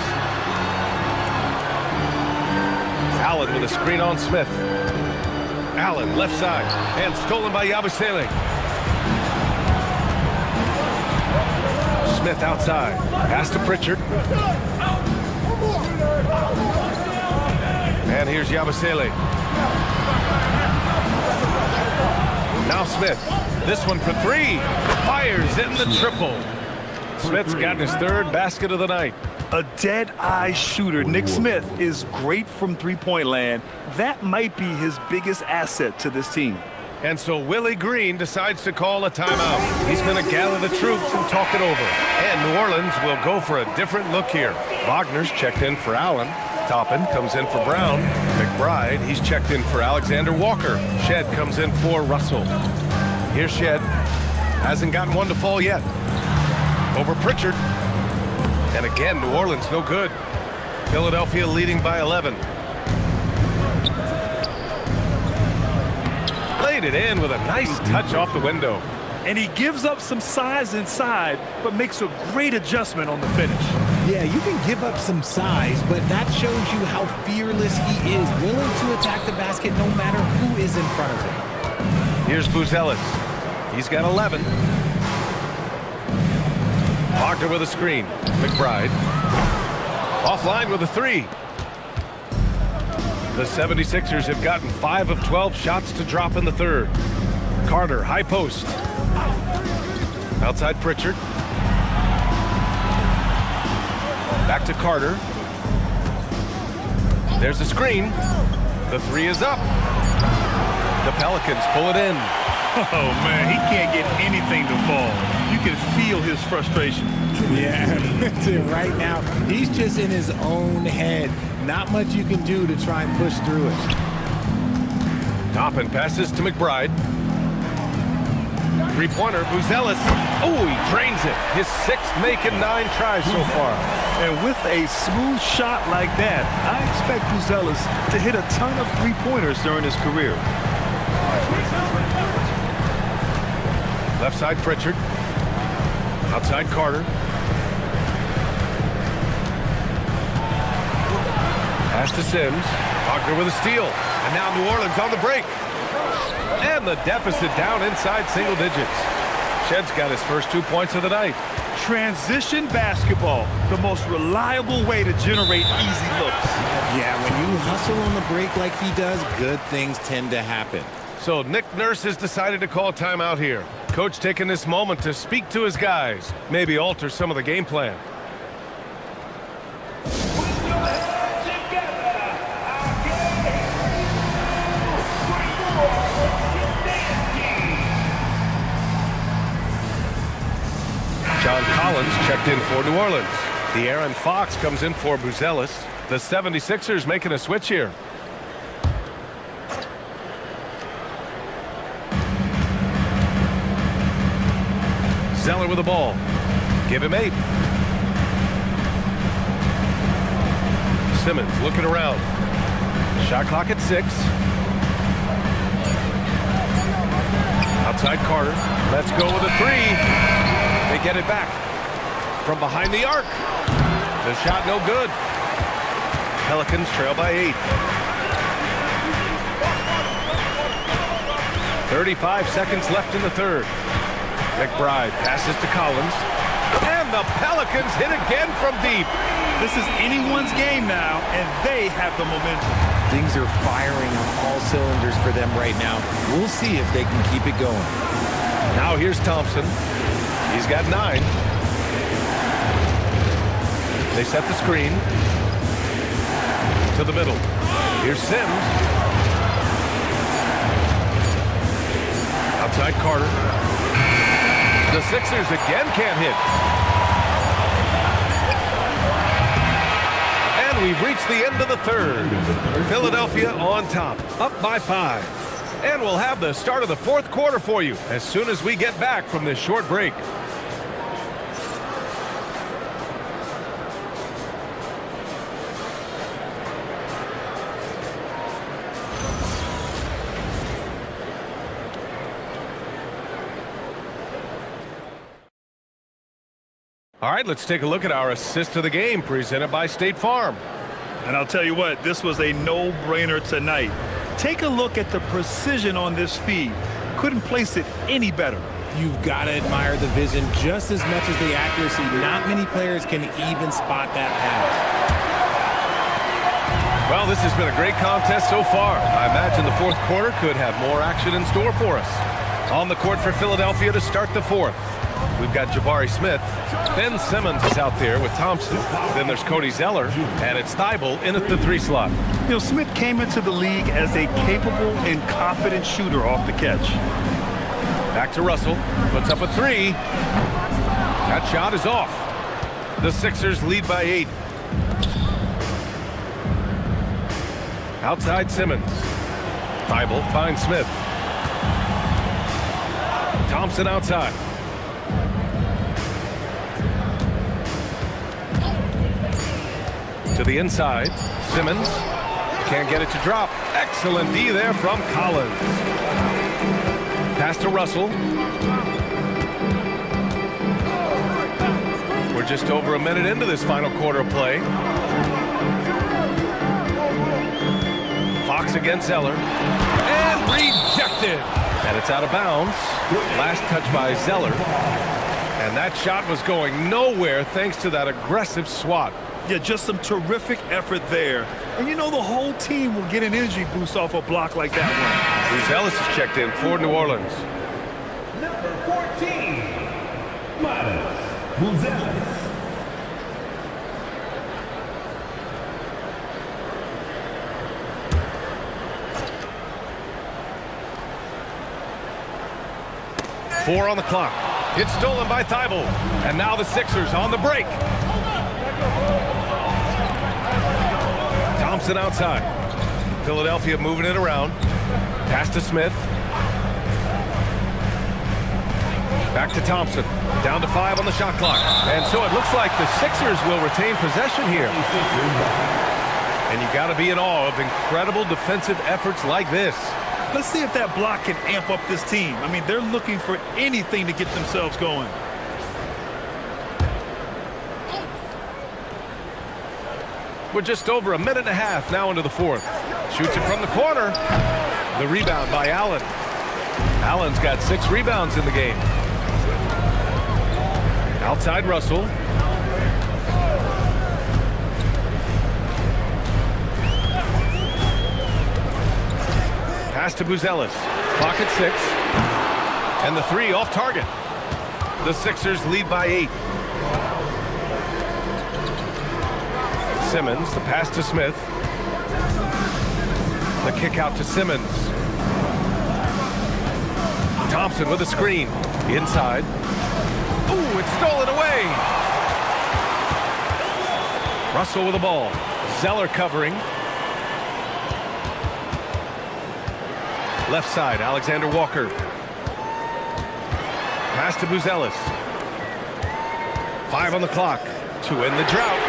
Allen with a screen on Smith. Allen left side and stolen by Yabusele. Smith outside. Pass to Pritchard. And here's Yabusele. Now Smith. This one for 3. Fires in the triple. Smith's gotten his 3rd basket of the night. A dead-eye shooter. Nick Smith is great from three-point land. That might be his biggest asset to this team. And so Willie Green decides to call a timeout. He's going to gather the troops and talk it over. And New Orleans will go for a different look here. Wagner's checked in for Allen. Toppin comes in for Brown. McBride, he's checked in for Alexander Walker. Shed comes in for Russell. Here's Shed. Hasn't gotten one to fall yet. Over Pritchard. And again, New Orleans no good. Philadelphia leading by 11. Laid it in with a nice touch off the window. And he gives up some size inside, but makes a great adjustment on the finish. Yeah, you can give up some size, but that shows you how fearless he is, willing to attack the basket no matter who is in front of him. Here's Buzelis. He's got 11. Wagner with a screen. McBride. Offline with a 3. The 76ers have gotten 5 of 12 shots to drop in the 3rd. Carter, high post. Outside Pritchard. Back to Carter. There's a screen. The 3 is up. The Pelicans pull it in. Oh, man, he can't get anything to fall. You can feel his frustration. Yeah, right now, he's just in his own head. Not much you can do to try and push through it. Toppin passes to McBride. Three-pointer, Buzelis. Oh, he drains it. His 6th making 9 tries so far. And with a smooth shot like that, I expect Buzelis to hit a ton of three-pointers during his career. Left side, Pritchard. Outside, Carter. Pass to Sims. Wagner with a steal. And now New Orleans on the break. And the deficit down inside single digits. Shed's got his first 2 points of the night. Transition basketball, the most reliable way to generate easy looks. Yeah, when you hustle on the break like he does, good things tend to happen. So Nick Nurse has decided to call timeout here. Coach taking this moment to speak to his guys, maybe alter some of the game plan. John Collins checked in for New Orleans. De'Aaron Fox comes in for Buzelis. The 76ers making a switch here. Zeller with the ball. Give him 8. Simmons looking around. Shot clock at 6. Outside Carter. Let's go with a three. They get it back. From behind the arc. The shot no good. Pelicans trail by 8. 35 seconds left in the third. McBride passes to Collins. And the Pelicans hit again from deep. This is anyone's game now, and they have the momentum. Things are firing on all cylinders for them right now. We'll see if they can keep it going. Now here's Thompson. He's got 9. They set the screen. To the middle. Here's Sims. Outside Carter. The Sixers again can't hit. And we've reached the end of the third. Philadelphia on top, up by 5. And we'll have the start of the fourth quarter for you as soon as we get back from this short break. All right, let's take a look at our assist of the game presented by State Farm. And I'll tell you what, this was a no-brainer tonight. Take a look at the precision on this feed. Couldn't place it any better. You've got to admire the vision just as much as the accuracy. Not many players can even spot that pass. Well, this has been a great contest so far. I imagine the fourth quarter could have more action in store for us. On the court for Philadelphia to start the fourth. We've got Jabari Smith. Ben Simmons is out there with Thompson. Then there's Cody Zeller, and it's Thybulle in at the 3 slot. You know, Smith came into the league as a capable and confident shooter off the catch. Back to Russell. Puts up a 3. That shot is off. The Sixers lead by 8. Outside Simmons. Thybulle finds Smith. Thompson outside. To the inside. Simmons can't get it to drop. Excellent D there from Collins. Pass to Russell. We're just over a minute into this final quarter of play. Fox against Zeller. And rejected. And it's out of bounds. Last touch by Zeller. And that shot was going nowhere thanks to that aggressive swat. Yeah, just some terrific effort there. And you know the whole team will get an energy boost off a block like that one. Bruce Ellis is checked in for New Orleans. Number 14, Miles Buzelis. Four on the clock. It's stolen by Thybulle. And now the Sixers on the break. Thompson outside. Philadelphia moving it around. Pass to Smith. Back to Thompson. Down to 5 on the shot clock. And so it looks like the Sixers will retain possession here. And you got to be in awe of incredible defensive efforts like this. Let's see if that block can amp up this team. I mean, they're looking for anything to get themselves going. We're just over a minute and a half now into the fourth. Shoots it from the corner. The rebound by Allen. Allen's got 6 rebounds in the game. Outside Russell. Pass to Buzelis. Clock at 6. And the 3 off target. The Sixers lead by 8. Simmons, the pass to Smith. The kick out to Simmons. Thompson with a screen. Inside. Ooh, it's stolen away. Russell with the ball. Zeller covering. Left side, Alexander Walker. Pass to Buzelis. 5 on the clock to end the drought.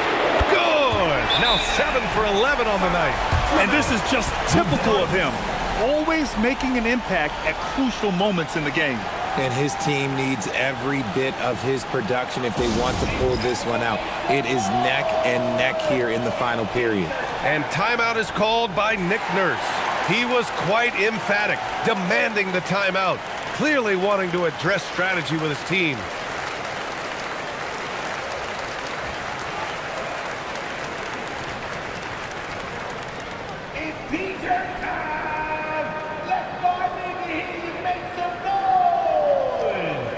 Good! Now 7 for 11 on the night. And this is just typical of him. always making an impact at crucial moments in the game. And his team needs every bit of his production if they want to pull this one out. It is neck and neck here in the final period. And timeout is called by Nick Nurse. He was quite emphatic, demanding the timeout, clearly wanting to address strategy with his team. It's t-shirt time! Let's go, baby, hear you make some noise!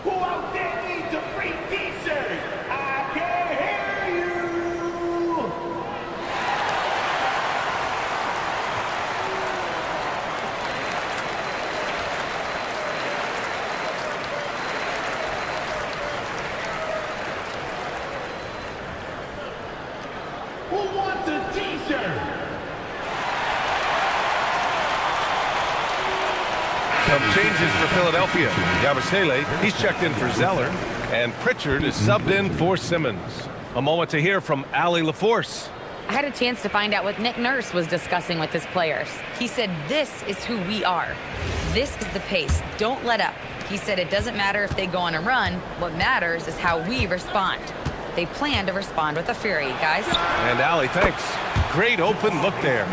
Who out there needs a free t-shirt? I can't hear you! Who wants a t-shirt? Some changes for Philadelphia. Yabusele, he's checked in for Zeller, and Pritchard is subbed in for Simmons. A moment to hear from Allie LaForce. I had a chance to find out what Nick Nurse was discussing with his players. He said, this is who we are. This is the pace. Don't let up. He said it doesn't matter if they go on a run. What matters is how we respond. They plan to respond with a fury, guys. And Allie, thanks. Great open look there.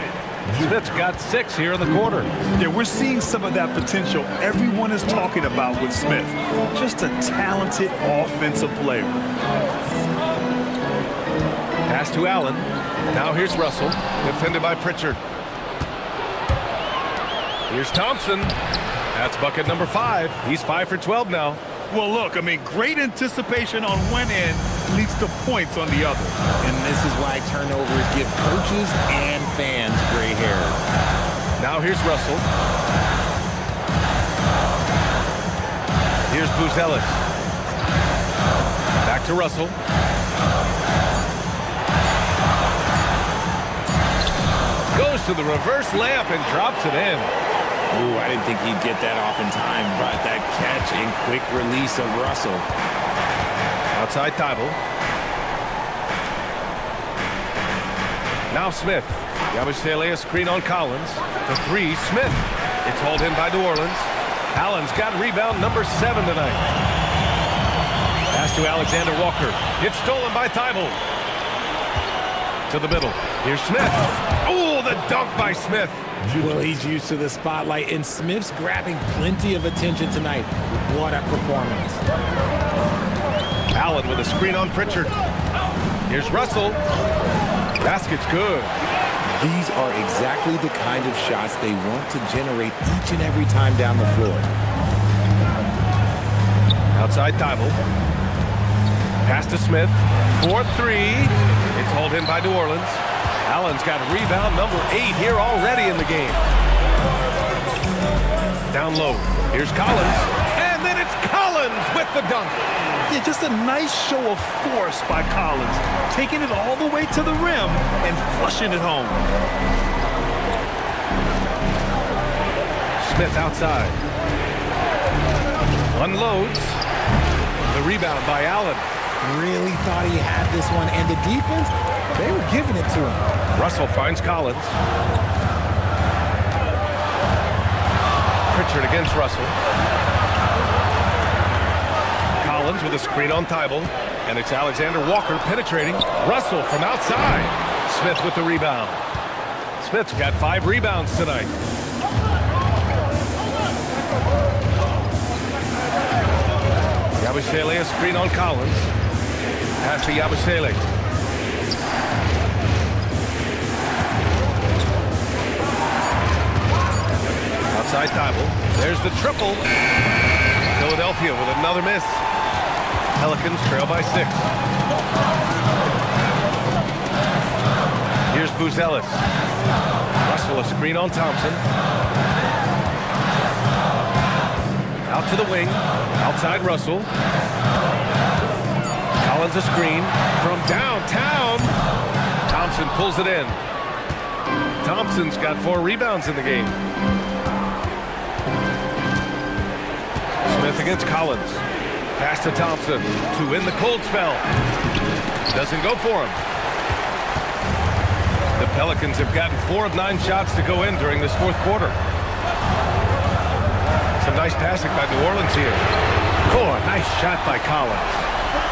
Smith's got 6 here in the quarter. Yeah, we're seeing some of that potential everyone is talking about with Smith. Just a talented offensive player. Pass to Allen. Now here's Russell, defended by Pritchard. Here's Thompson. That's bucket number 5. He's 5 for 12 now. Well, look, I mean, great anticipation on one end leads to points on the other. And this is why turnovers give coaches and fans gray hair. Now here's Russell. Here's Buzelis. Back to Russell. Goes to the reverse layup and drops it in. Ooh, I didn't think he'd get that off in time, but that catch and quick release of Russell. Outside Thibault. Now Smith. Yabusele a screen on Collins. For 3, Smith. It's hauled in by New Orleans. Allen's got rebound number 7 tonight. Pass to Alexander Walker. It's stolen by Thibault. To the middle. Here's Smith. Oh, the dunk by Smith. Well, he's used to the spotlight, and Smith's grabbing plenty of attention tonight. What a performance. Allen with a screen on Pritchard. Here's Russell. Basket's good. These are exactly the kind of shots they want to generate each and every time down the floor. Outside Thibault. Pass to Smith. 4-3. It's hauled in by New Orleans. Allen's got rebound number 8 here already in the game. Down low. Here's Collins. And then it's Collins with the dunk. Yeah, just a nice show of force by Collins, taking it all the way to the rim and flushing it home. Smith outside. Unloads. The rebound by Allen. Really thought he had this one, and the defense, they were giving it to him. Russell finds Collins. Pritchard against Russell. Collins with a screen on Thibault. And it's Alexander Walker penetrating. Russell from outside. Smith with the rebound. Smith's got 5 rebounds tonight. Yabusele a screen on Collins. Pass to Yabusele. Outside Thibault. There's the triple. Philadelphia with another miss. Pelicans trail by 6. Here's Buzelis. Russell a screen on Thompson. Out to the wing. Outside Russell. Collins a screen from downtown. Thompson pulls it in. Thompson's got 4 rebounds in the game. Smith against Collins. Pass to Thompson to win the cold spell. Doesn't go for him. The Pelicans have gotten 4 of 9 shots to go in during this fourth quarter. Some nice passing by New Orleans here. Oh, a nice shot by Collins.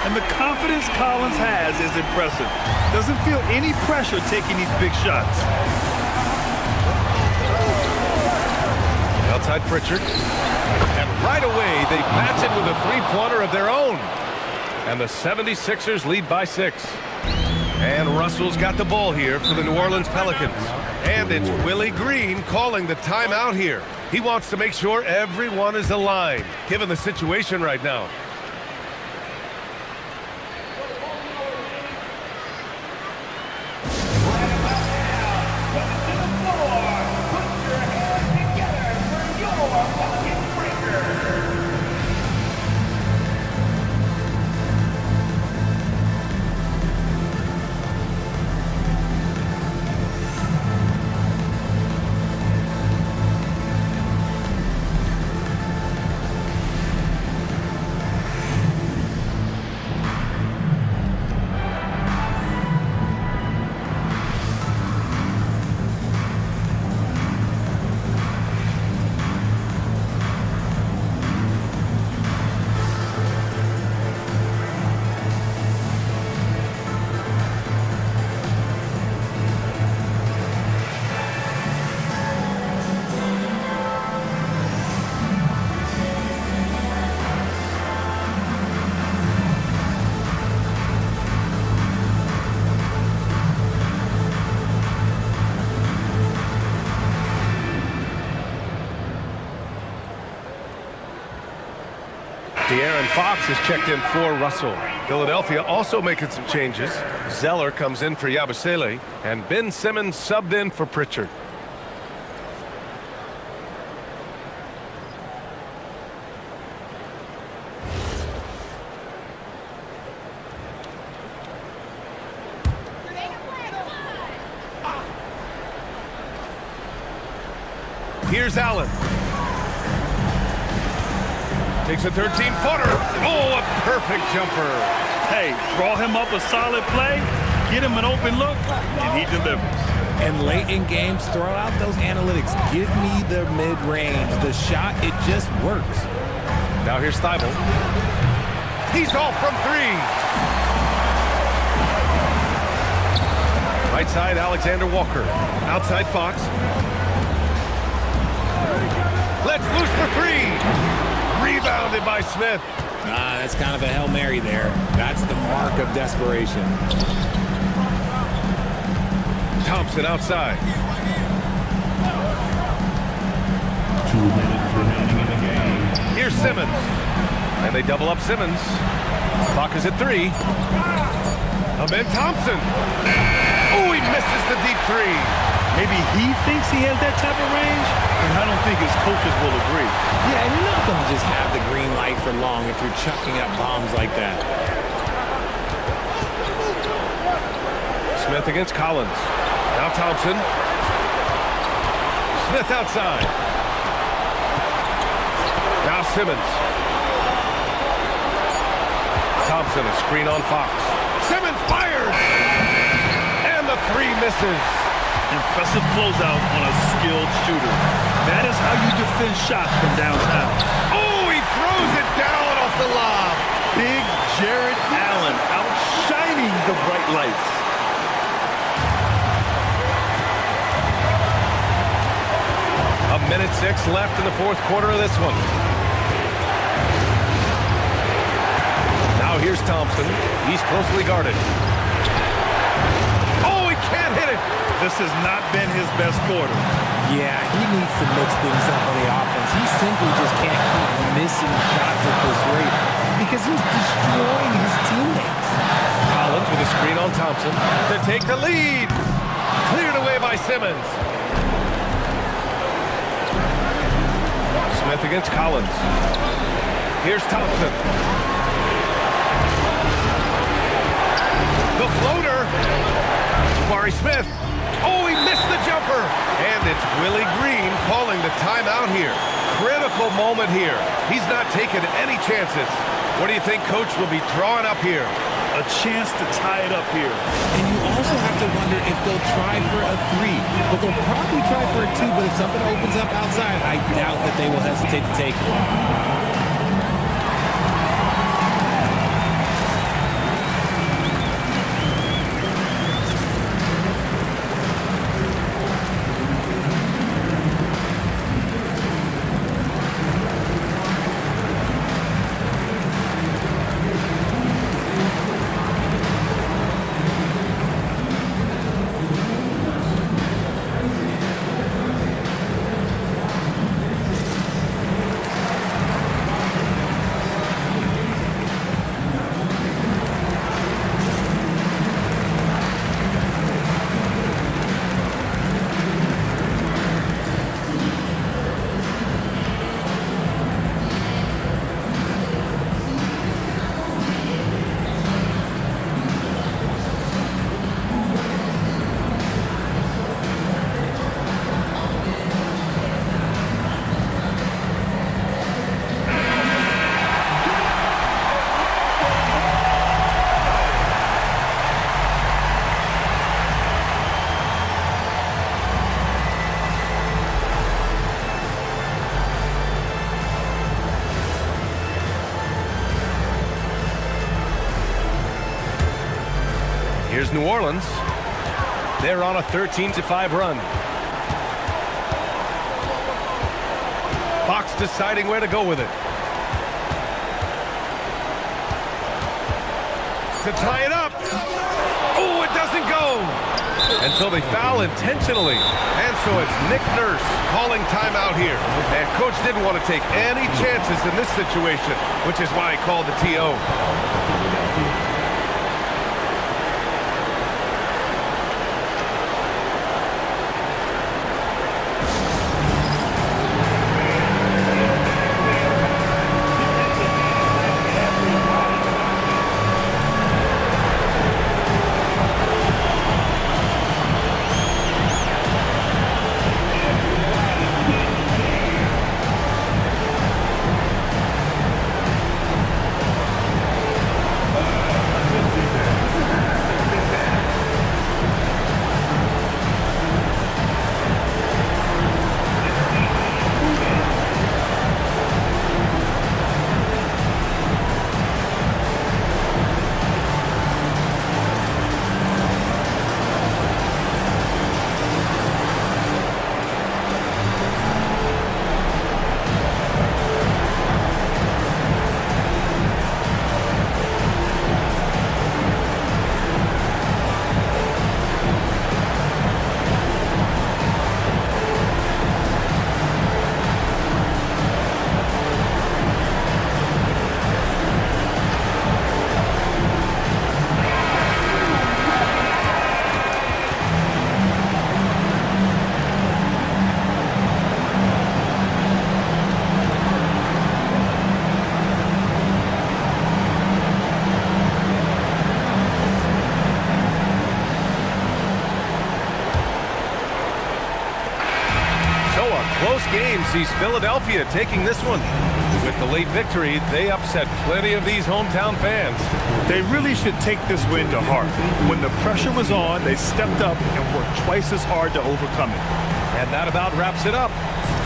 And the confidence Collins has is impressive. Doesn't feel any pressure taking these big shots. Outside Pritchard. And right away, they match it with a three-pointer of their own. And the 76ers lead by 6. And Russell's got the ball here for the New Orleans Pelicans. And it's Willie Green calling the timeout here. He wants to make sure everyone is aligned, given the situation right now. De'Aaron Fox is checked in for Russell. Philadelphia also making some changes. Zeller comes in for Yabusele, and Ben Simmons subbed in for Pritchard. Here's Allen. Takes a 13-footer. Oh, a perfect jumper. Hey, draw him up a solid play, get him an open look, and he delivers. And late in games, throw out those analytics. Give me the mid-range. The shot, it just works. Now here's Thibault. He's off from 3. Right side, Alexander Walker. Outside, Fox. Let's loose for 3. Rebounded by Smith. That's kind of a Hail Mary there. That's the mark of desperation. Thompson outside. 2 minutes remaining in the game. Here's Simmons. And they double up Simmons. Clock is at 3. Ben Thompson. Oh, he misses the deep 3. Maybe he thinks he has that type of range, and I don't think his coaches will agree. Yeah, and you're not going to just have the green light for long if you're chucking up bombs like that. Smith against Collins. Now Thompson. Smith outside. Now Simmons. Thompson, a screen on Fox. Simmons fires! And the 3 misses. Impressive closeout on a skilled shooter. That is how you defend shots from downtown. Oh, he throws it down off the lob. Big Jared Allen outshining the bright lights. A minute 6 left in the fourth quarter of this one. Now here's Thompson. He's closely guarded. Oh, he can't hit it. This has not been his best quarter. Yeah, he needs to mix things up on the offense. He simply just can't keep missing shots at this rate because he's destroying his teammates. Collins with a screen on Thompson to take the lead. Cleared away by Simmons. Smith against Collins. Here's Thompson. The floater. Jabari Smith. Oh, he missed the jumper. And it's Willie Green calling the timeout here. Critical moment here. He's not taking any chances. What do you think Coach will be drawing up here? A chance to tie it up here. And you also have to wonder if they'll try for a 3. But they'll probably try for a 2. But if something opens up outside, I doubt that they will hesitate to take it. Here's New Orleans. They're on a 13-5 run. Fox deciding where to go with it. To tie it up. Oh, it doesn't go. And so they foul intentionally. And so it's Nick Nurse calling timeout here. And Coach didn't want to take any chances in this situation, which is why he called the TO. Game sees Philadelphia taking this one. With the late victory, they upset plenty of these hometown fans. They really should take this win to heart. When the pressure was on, they stepped up and worked twice as hard to overcome it. And that about wraps it up.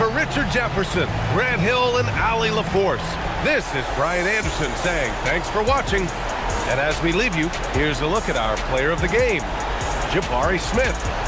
For Richard Jefferson, Grant Hill, and Allie LaForce, this is Brian Anderson saying thanks for watching. And as we leave you, here's a look at our player of the game, Jabari Smith.